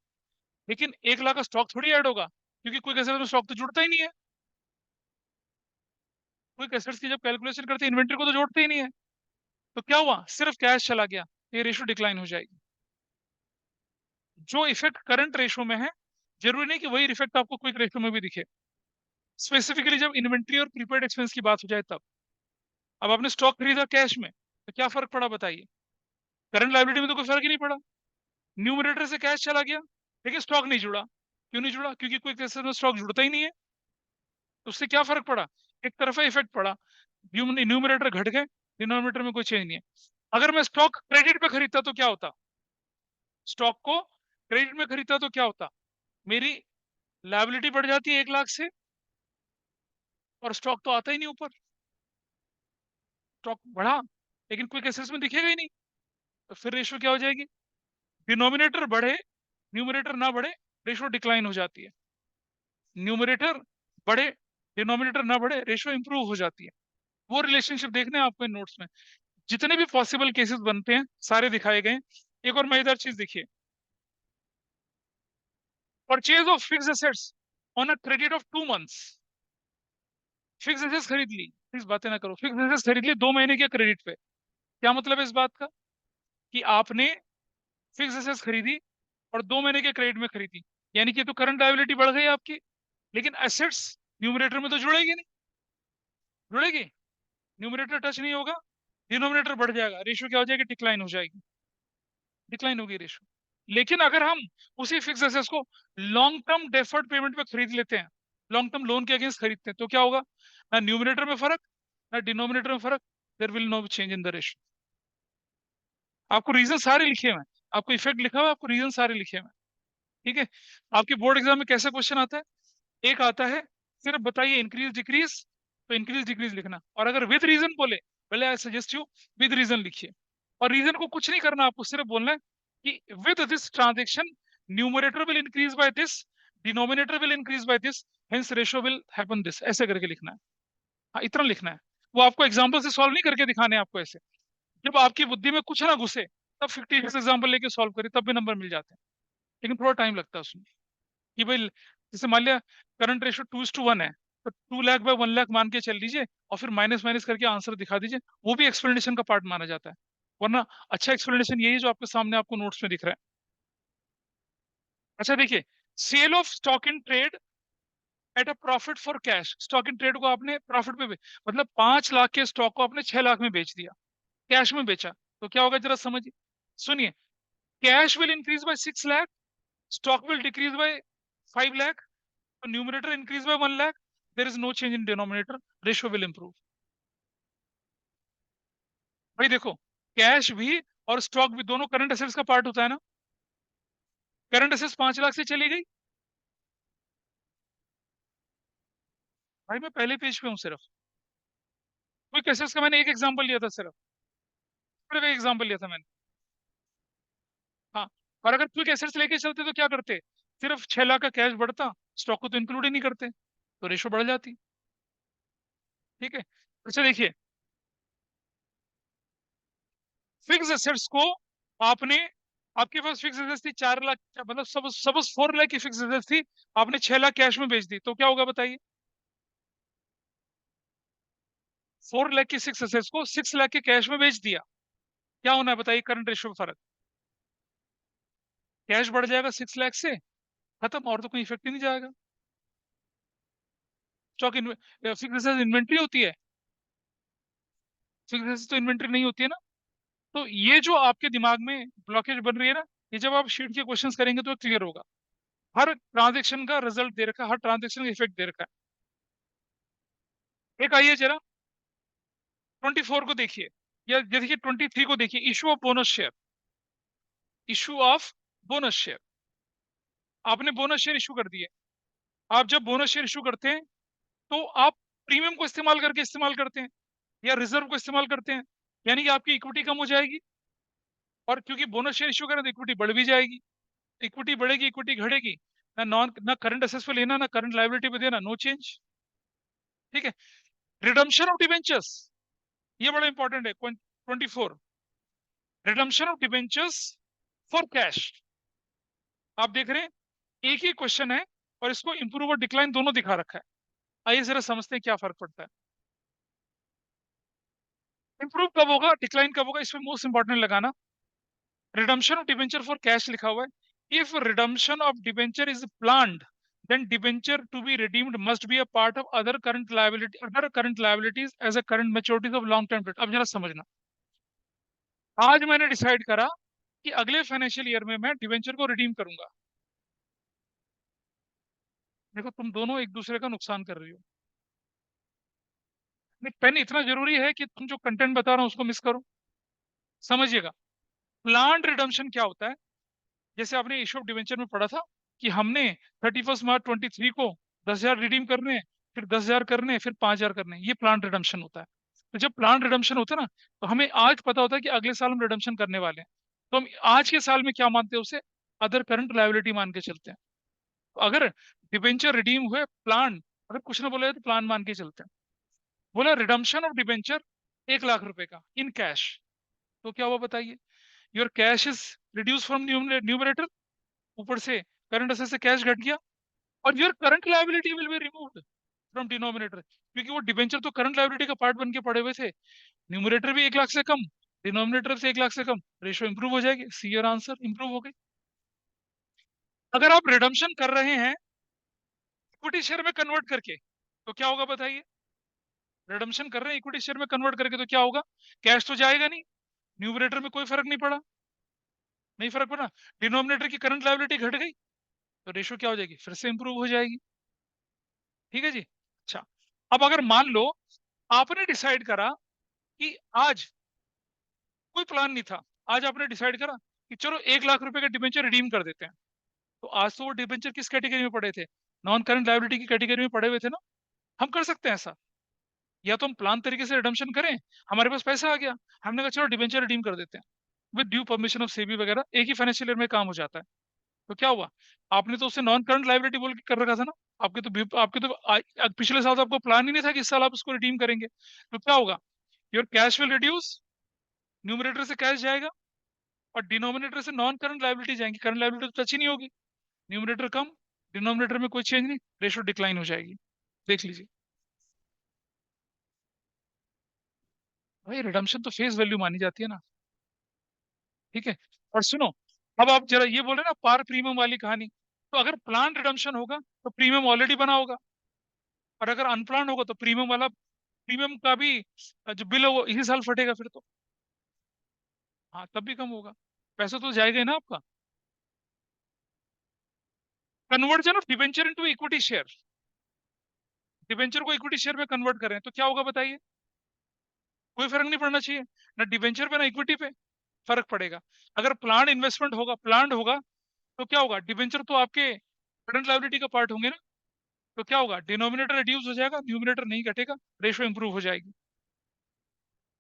लेकिन 1 लाख का स्टॉक थोड़ी ऐड होगा, क्योंकि क्विक एसेट्स में स्टॉक तो जुड़ता ही नहीं है। क्विक एसेट्स की जब कैलकुलेशन करते हैं इन्वेंट्री को तो जोड़ते ही नहीं है। तो क्या हुआ, सिर्फ कैश चला गया, ये रेशो डिक्लाइन हो जाएगी। जो इफेक्ट करंट रेशो में है, जरूरी नहीं कि वही इफेक्ट आपको क्विक रेशो में भी दिखे। स्पेसिफिकली जब इन्वेंट्री और प्रीपेड एक्सपेंस की बात हो जाए तब। अब आपने स्टॉक खरीदा कैश में, तो क्या फर्क पड़ा बताइए? करंट लायबिलिटी में तो कोई फर्क ही नहीं पड़ा। न्यूमरेटर से कैश चला गया, लेकिन स्टॉक नहीं जुड़ा। क्यों नहीं जुड़ा? क्योंकि क्विक एसेट में स्टॉक जुड़ता ही नहीं है। तो उससे क्या फर्क पड़ा? एक तरफा इफेक्ट पड़ा। न्यूमरेटर घट गए, डिनोमिनेटर में कोई चेंज नहीं है। अगर मैं स्टॉक क्रेडिट पे खरीदता तो क्या होता? स्टॉक को क्रेडिट में खरीदता तो क्या होता? मेरी लायबिलिटी बढ़ जाती है 1 लाख से, और स्टॉक तो आता ही नहीं ऊपर। स्टॉक बढ़ा, लेकिन क्विक एसेट्स में दिखेगा ही नहीं। तो फिर रेशो क्या हो जाएगी? डिनोमिनेटर बढ़े, न्यूमरेटर ना बढ़े, रेशो डिक्लाइन हो जाती है। न्यूमरेटर बढ़े, डिनोमिनेटर ना बढ़े, रेशो इंप्रूव हो जाती है। वो रिलेशनशिप देखने हैं आपको इन नोट्स में। जितने भी पॉसिबल केसेस बनते हैं सारे दिखाए गए। एक और मजेदार चीज देखिए, purchase of fix assets on a credit of 2 months. Fix assets खरीद ली, प्लीज बातें ना करो, फिक्स एसेट्स खरीद ली 2 महीने के क्रेडिट पे। क्या मतलब है इस बात का? कि आपने फिक्स एसेट्स खरीदी और 2 महीने के क्रेडिट में खरीदी, यानी कि तो करंट लायबिलिटी बढ़ गई आपकी, लेकिन एसेट्स न्यूमरेटर में तो जुड़ेगी नहीं। जुड़ेगी? न्यूमरेटर टच नहीं होगा, डिनोमिनेटर बढ़ जाएगा, रेशियो क्या हो जाएगी? डिक्लाइन हो जाएगी। डिक्लाइन होगी रेशियो। लेकिन अगर हम उसी फिक्स एसेट्स को लॉन्ग टर्म डेफर्ड पेमेंट पे खरीद लेते हैं, लॉन्ग टर्म लोन के अगेंस्ट खरीदते हैं, तो क्या होगा? ना न्यूमरेटर में फर्क, ना डिनोमिनेटर में फर्क, there will no change in the ratio. आपको रीजन सारे लिखे हुए हैं, आपको इफेक्ट लिखा हुआ है, आपको रीजन सारे लिखे हुए हैं। ठीक है? आपके बोर्ड एग्जाम में कैसे क्वेश्चन आता है? एक आता है, सिर्फ बताइए इंक्रीज डिक्रीज, तो इंक्रीज डिक्रीज लिखना, और अगर विद रीजन बोले, पहले I suggest you with reason लिखिए। और रीजन को कुछ नहीं करना, आपको सिर्फ बोलना है कि with this transaction numerator will increase by this, denominator will increase by this, hence ratio will happen this, ऐसे करके लिखना है। हाँ, इतना लिखना है। वो आपको एग्जाम्पल से सॉल्व नहीं करके दिखाने हैं आपको ऐसे। जब आपकी बुद्धि में कुछ ना घुसे, तब 50 एग्जाम्पल लेके सॉल्व करिए, तब भी नंबर मिल जाते हैं, लेकिन थोड़ा टाइम लगता है उसमें। कि भाई जैसे मान लिया करंट रेशियो 2:1 है, तो 2 लाख बाय 1 लाख मान के चल लीजिए, और फिर माइनस माइनस करके आंसर दिखा दीजिए। वो भी एक्सप्लेनेशन का पार्ट माना जाता है। वरना अच्छा एक्सप्लेनेशन यही है जो आपके सामने आपको नोट्स में दिख रहा है। अच्छा देखिए, sale of stock in trade at a profit for cash. Stock in trade को आपने प्रॉफिट पे मतलब 5 लाख के स्टॉक को आपने 6 लाख में बेच दिया, कैश में बेचा, तो क्या होगा जरा समझिए। सुनिए, cash will increase by 6 lakh, stock will decrease by 5 lakh, तो numerator increase by 1 lakh, there is no change in denominator, ratio will improve. भाई देखो, कैश भी और स्टॉक भी दोनों करंट एसेट्स का पार्ट होता है ना। करंट एसेट्स 5 लाख से चली गई, भाई मैं पहले पेज पे हूँ सिर्फ। क्विक एसेट्स का मैंने एक एग्जांपल लिया था, सिर्फ एक एग्जांपल लिया था मैंने। हाँ, और अगर क्विक एसेट्स लेके चलते तो क्या करते? सिर्फ 6 लाख का कैश बढ़ता, स्टॉक को तो इंक्लूड ही नहीं करते, तो रेशो बढ़ जाती। ठीक है? अच्छा देखिए, फिक्स एसेट्स को आपने, आपके पास फिक्स एसेट्स थी 4 लाख, मतलब सब सब 4 लाख की फिक्स एसेट्स थी, आपने 6 लाख कैश में बेच दी, तो क्या होगा बताइए? 4 लाख की सिक्स एसेट्स को 6 लाख के कैश में बेच दिया, क्या होना है बताइए? करंट रेशियो में फर्क, कैश बढ़ जाएगा 6 लाख से, खत्म, और तो कोई इफेक्ट ही नहीं जाएगा। स्टॉक फिक्स एसेट्स इन्वेंट्री होती है, फिक्स एसेट्स तो इन्वेंट्री नहीं होती है ना। तो ये जो आपके दिमाग में ब्लॉकेज बन रही है ना, ये जब आप शीट के क्वेश्चंस करेंगे तो क्लियर होगा। हर ट्रांजेक्शन का रिजल्ट दे रखा है, हर ट्रांजेक्शन का इफेक्ट दे रखा है। एक आइए जरा 24 को देखिए, या ये देखिए 23 को देखिए, issue of bonus share. Issue of bonus share, आपने बोनस शेयर इशू कर दिए। आप जब बोनस शेयर इशू करते हैं, तो आप प्रीमियम को इस्तेमाल करके इस्तेमाल करते हैं, या रिजर्व को इस्तेमाल करते हैं, यानी कि आपकी इक्विटी कम हो जाएगी। और क्योंकि बोनस शेयर इशू करें तो इक्विटी बढ़ भी जाएगी। इक्विटी बढ़ेगी, इक्विटी घटेगी, ना करंट असेट्स पे लेना, ना करंट लायबिलिटी पे देना, नो चेंज। ठीक है? रिडम्पशन ऑफ डिबेंचर्स, ये बड़ा इंपॉर्टेंट है। 24, redemption of debentures for cash. आप देख रहे हैं एक ही क्वेश्चन है और इसको इंप्रूव और डिक्लाइन दोनों दिखा रखा है। आइए जरा समझते हैं क्या फर्क पड़ता है। इंप्रूव कब होगा, डिक्लाइन कब होगा, इसमें मोस्ट इंपॉर्टेंट लगाना। Redemption of debenture for cash लिखा हुआ है। If redemption of debenture is planned, then debenture to be redeemed must be a part of other current liabilities as a current maturities of long term debt। अब जरा समझना, आज मैंने decide करा कि अगले फाइनेंशियल ईयर में मैं डिबेंचर को रिडीम करूंगा। देखो तुम दोनों एक दूसरे का नुकसान कर रही हो। पेन इतना जरूरी है कि तुम जो कंटेंट बता रहा हूं उसको मिस करो। समझिएगा, प्लान्ड रिडम्पशन क्या होता है। जैसे आपने इशू ऑफ डिवेंचर में पढ़ा था कि हमने 31 मार्च 23 को 10,000 रिडीम करने हैं, फिर 10,000 करने हैं, फिर 5,000 करने हैं। ये प्लान रिडम्पशन होता है। तो जब प्लान रिडम्पशन होता है ना, तो हमें आज पता होता है कि अगले साल हम रिडम्पशन करने वाले हैं। तो हम आज के साल में क्या मानते हैं, उसे अदर करंट लायबिलिटी मान के चलते हैं। तो अगर डिबेंचर रिडीम हुए प्लान, अगर कुछ ना बोले तो प्लान मान के चलते हैं। बोला रिडम्पशन ऑफ डिबेंचर 1,00,000 रुपए का इन कैश, तो क्या हुआ बताइए। Your cash is reduce from numerator, ऊपर से करंट असेट से कैश घट गया, और your current liability will be removed from denominator, क्योंकि वो डिबेंचर तो करंट लायबिलिटी का पार्ट बन के पड़े हुए थे। न्यूमरेटर भी 1,00,000 से कम, डिनोमिनेटर से 1,00,000 से कम, रेशियो इंप्रूव हो जाएगी। सी योर आंसर, इंप्रूव हो गई। अगर आप रिडम्पशन कर रहे हैं इक्विटी शेयर में कन्वर्ट करके, तो क्या होगा बताइए। रिडम्पशन कर रहे हैं इक्विटी शेयर में कन्वर्ट करके, तो क्या होगा, कैश तो जाएगा नहीं, न्यूमरेटर में कोई फर्क नहीं पड़ा, नहीं फर्क पड़ा, डिनोमिनेटर की करंट लायबिलिटी घट गई, तो रेशियो क्या हो जाएगी, फिर से इंप्रूव हो जाएगी। ठीक है जी। अच्छा, अब अगर मान लो आपने डिसाइड करा कि आज कोई प्लान नहीं था, आज आपने डिसाइड करा कि चलो 1,00,000 रुपए का डिबेंचर रिडीम कर देते हैं। तो आज तो वो डिबेंचर किस कैटेगरी में पड़े थे, नॉन करंट लायबिलिटी की कैटेगरी में पड़े हुए थे ना। हम कर सकते हैं ऐसा, या तो हम प्लान तरीके से रिडम्पशन करें, हमारे पास पैसा आ गया, हमने कहा चलो डिबेंचर रिडीम कर देते हैं with due permission of SEBI वगैरह, एक ही फाइनेंशियल ईयर में काम हो जाता है। तो क्या हुआ, आपने तो उसे नॉन करंट लायबिलिटी बोल के कर रखा था ना। पिछले साल तो आपको प्लान ही नहीं था कि इस साल आप उसको रिडीम करेंगे। तो क्या होगा, your cash will reduce, numerator से कैश जाएगा, और डिनोमिनेटर से नॉन करंट लायबिलिटी जाएंगी, करंट लायबिलिटी तो टच ही नहीं होगी। न्यूमरेटर कम, डिनोमिनेटर में कोई चेंज नहीं, रेशियो डिक्लाइन हो जाएगी। देख लीजिए भाई, रिडम्पशन तो फेस वैल्यू मानी जाती है ना। ठीक है, और सुनो, अब आप जरा ये बोल रहे ना पार प्रीमियम वाली कहानी, तो अगर प्लान रिडम्पशन होगा तो प्रीमियम ऑलरेडी बना होगा, और अगर अनप्लान होगा तो प्रीमियम वाला, प्रीमियम का भी जो बिल है वो इसी साल फटेगा फिर तो। हाँ तब भी कम होगा, पैसा तो जाएगा ही ना आपका। Conversion of debenture into equity share, debenture को इक्विटी शेयर में कन्वर्ट करें तो क्या होगा बताइए। कोई फर्क नहीं पड़ना चाहिए, ना डिबेंचर पे ना इक्विटी पे फर्क पड़ेगा। अगर प्लान इन्वेस्टमेंट होगा, प्लान होगा, तो क्या होगा, डिबेंचर तो आपके करंट लायबिलिटी का पार्ट होंगे ना। तो क्या होगा, डिनोमिनेटर रिड्यूस हो जाएगा, न्यूमिनेटर नहीं घटेगा, रेशियो इंप्रूव हो जाएगी।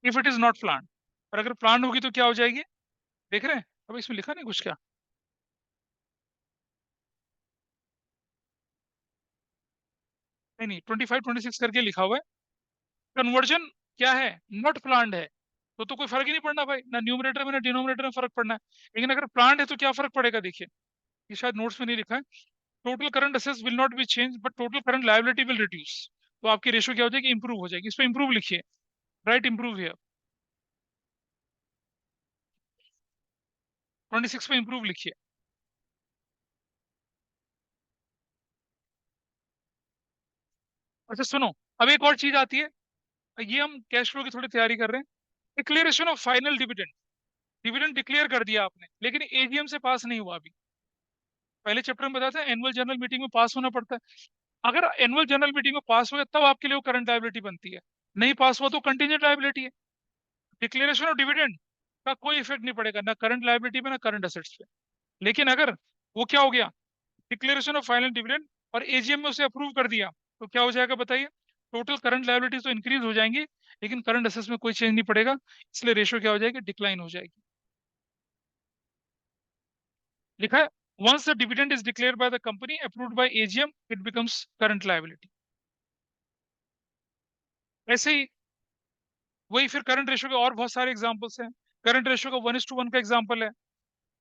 If it is not plan, और अगर प्लान होगी तो क्या हो जाएगी, देख रहे हैं। अब इसमें लिखा नहीं कुछ क्या, नहीं नहीं 25-26 करके लिखा हुआ है। कन्वर्जन क्या है, नॉट प्लान्ड है, तो कोई फर्क ही नहीं पड़ना भाई, ना न्यूमरेटर में ना डिनोमिनेटर में फर्क पड़ना है। लेकिन अगर प्लान्ड है तो क्या फर्क पड़ेगा, देखिए ये शायद नोट्स में नहीं लिखा है। Total current assets will not be change but total current liability will reduce. तो आपकी रेशियो क्या हो जाएगी, इंप्रूव हो जाएगी। इस पे इंप्रूव लिखिए, राइट इंप्रूव हियर। 26 पे इंप्रूव लिखिए। अच्छा सुनो, अब एक और चीज आती है, ये हम कैश फ्लो की थोड़ी तैयारी कर रहे हैं। Declaration of final dividend, dividend declare कर दिया आपने, लेकिन एजीएम से पास नहीं हुआ अभी। पहले चैप्टर में बताया था एनुअल जनरल मीटिंग में पास होना पड़ता है। अगर एनुअल जनरल मीटिंग में पास हो गया तब आपके लिए वो करंट लायबिलिटी बनती है, नहीं पास हुआ तो कंटीजेंट लायबिलिटी है। डिक्लेरेशन ऑफ डिविडेंड का कोई इफेक्ट नहीं पड़ेगा, ना करंट लायबिलिटी पे ना करंट असेट्स पे। लेकिन अगर वो क्या हो गया, डिक्लेरेशन ऑफ फाइनल डिविडेंड, और एजीएम में उसे अप्रूव कर दिया, तो क्या हो जाएगा बताइए। टोटल करंट लायबिलिटीज तो इंक्रीज हो जाएंगी, लेकिन करंट असेट्स में कोई चेंज नहीं पड़ेगा, इसलिए रेशियो क्या हो जाएगी, डिक्लाइन हो जाएगी। लिखा है, once the dividend is declared by the company approved by AGM it becomes current liability। ऐसे ही वही फिर करंट रेशियो के और बहुत सारे एग्जांपल्स हैं। करंट रेशियो का 1:1 का एग्जांपल है।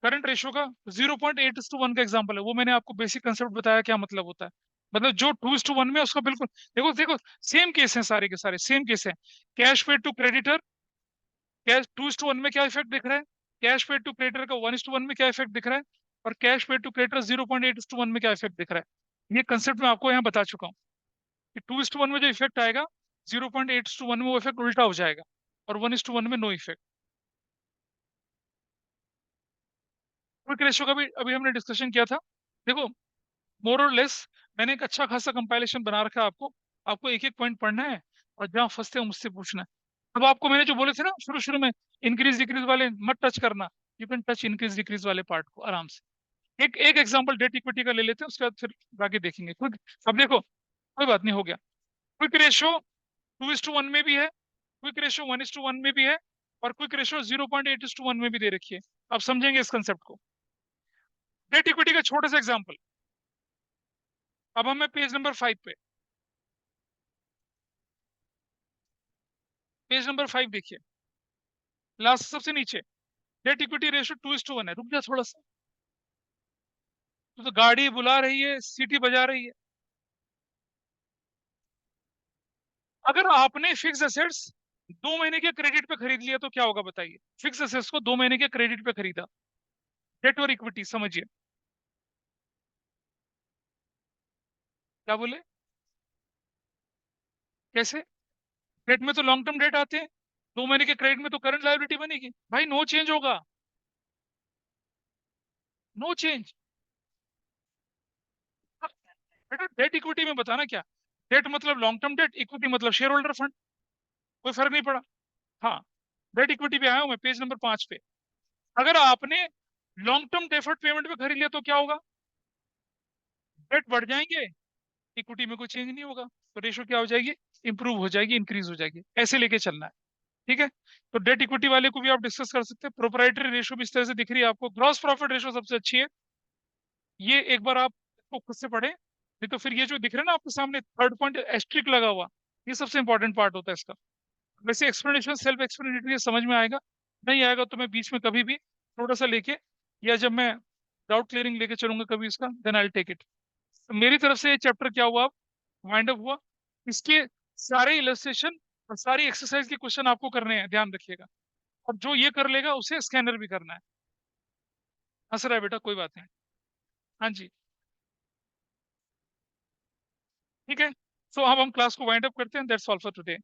करंट रेशियो का 0.8:1 का एग्जांपल है, वो मैंने आपको बेसिक कंसेप्ट बताया क्या मतलब होता है। मतलब जो 2:1 में उसका बिल्कुल, देखो देखो सेम केस है, सारे के सारे सेम केस है। Cash paid to creditor, cash 2:1 में क्या इफेक्ट दिख रहा है, कैश पेड टू क्रेडिटर का 1:1 में क्या इफेक्ट दिख रहा है, और कैश पेड टू क्रेडिटर 0.8:1 में क्या इफेक्ट दिख रहा है। ये कंसेप्ट मैं आपको यहाँ बता चुका हूँ कि 2:1 में जो इफेक्ट आएगा, 0.8:1 में वो इफेक्ट उल्टा हो जाएगा, और 1:1 में नो इफेक्ट। क्विक रेशियो का भी अभी हमने डिस्कशन किया था। देखो, मोर और लेस मैंने एक अच्छा खासा कंपाइलेशन बना रखा है आपको। आपको एक एक पॉइंट पढ़ना है, और जहां फंसते हो मुझसे पूछना है। अब आपको मैंने जो बोले थे ना शुरू शुरू में, इंक्रीज डिक्रीज वाले मत टच करना। You can touch increase decrease वाले पार्ट को आराम से। एक एक एग्जांपल डेट इक्विटी का ले लेते हैं, उसके बाद फिर बाकी देखेंगे। क्विक, अब देखो कोई बात नहीं, हो गया। क्विक रेशियो 2:1 में भी है, क्विक रेशियो 1:1 में भी है, और क्विक रेशियो 0.8:1 में भी दे रखी है। अब समझेंगे इस कंसेप्ट को। डेट इक्विटी का छोटा सा एग्जाम्पल। अब हम पेज नंबर 5 पे, पेज नंबर 5 देखिए, लास्ट सबसे नीचे। डेट इक्विटी रेशियो 2:1 है। रुक जा थोड़ा सा, तो गाड़ी बुला रही है, सीटी बजा रही है। अगर आपने फिक्स एसेट्स 2 महीने के क्रेडिट पे खरीद लिया तो क्या होगा बताइए। फिक्स एसेट्स को 2 महीने के क्रेडिट पे खरीदा, डेट और इक्विटी समझिए। क्या बोले, कैसे? डेट में तो लॉन्ग टर्म डेट आते हैं, 2 महीने के क्रेडिट में तो करंट लायबिलिटी बनेगी भाई, नो चेंज होगा, नो चेंज। बेटा डेट इक्विटी में बताना क्या, डेट मतलब लॉन्ग टर्म डेट, इक्विटी मतलब शेयर होल्डर फंड, कोई फर्क नहीं पड़ा। हाँ, डेट इक्विटी पे आया हूं मैं, पेज नंबर 5 पे। अगर आपने लॉन्ग टर्म डेफर्ड पेमेंट पे खरीद लिया तो क्या होगा, डेट बढ़ जाएंगे, इक्विटी में कोई चेंज नहीं होगा, तो रेशो क्या हो जाएगी, इंप्रूव हो जाएगी, इंक्रीज हो जाएगी। ऐसे लेके चलना है, ठीक है। तो डेट इक्विटी वाले को भी आप डिस्कस कर सकते हैं। प्रोप्राइटरी रेशो भी इस तरह से दिख रही है आपको। ग्रॉस प्रॉफिट रेशो सबसे अच्छी है, ये एक बार आप इसको खुद से पढ़े, नहीं तो फिर ये जो दिख रहा है ना आपके सामने थर्ड पॉइंट एस्ट्रिक लगा हुआ, ये सबसे इंपॉर्टेंट पार्ट होता है इसका। वैसे एक्सप्लेनेशन सेल्फ एक्सप्लेनेटरी समझ में आएगा, नहीं आएगा तो मैं बीच में कभी भी थोड़ा सा लेके, या जब मैं डाउट क्लियरिंग लेके चलूंगा कभी इसका, देन आई टेक इट। मेरी तरफ से ये चैप्टर क्या हुआ, वाइंड अप हुआ। इसके सारे इलस्ट्रेशन और सारी एक्सरसाइज के क्वेश्चन आपको करने हैं, ध्यान रखिएगा। और जो ये कर लेगा उसे स्कैनर भी करना है। हंस रहा है बेटा, कोई बात नहीं। हाँ जी, ठीक है। सो अब हम क्लास को वाइंड अप करते हैं। That's all for today.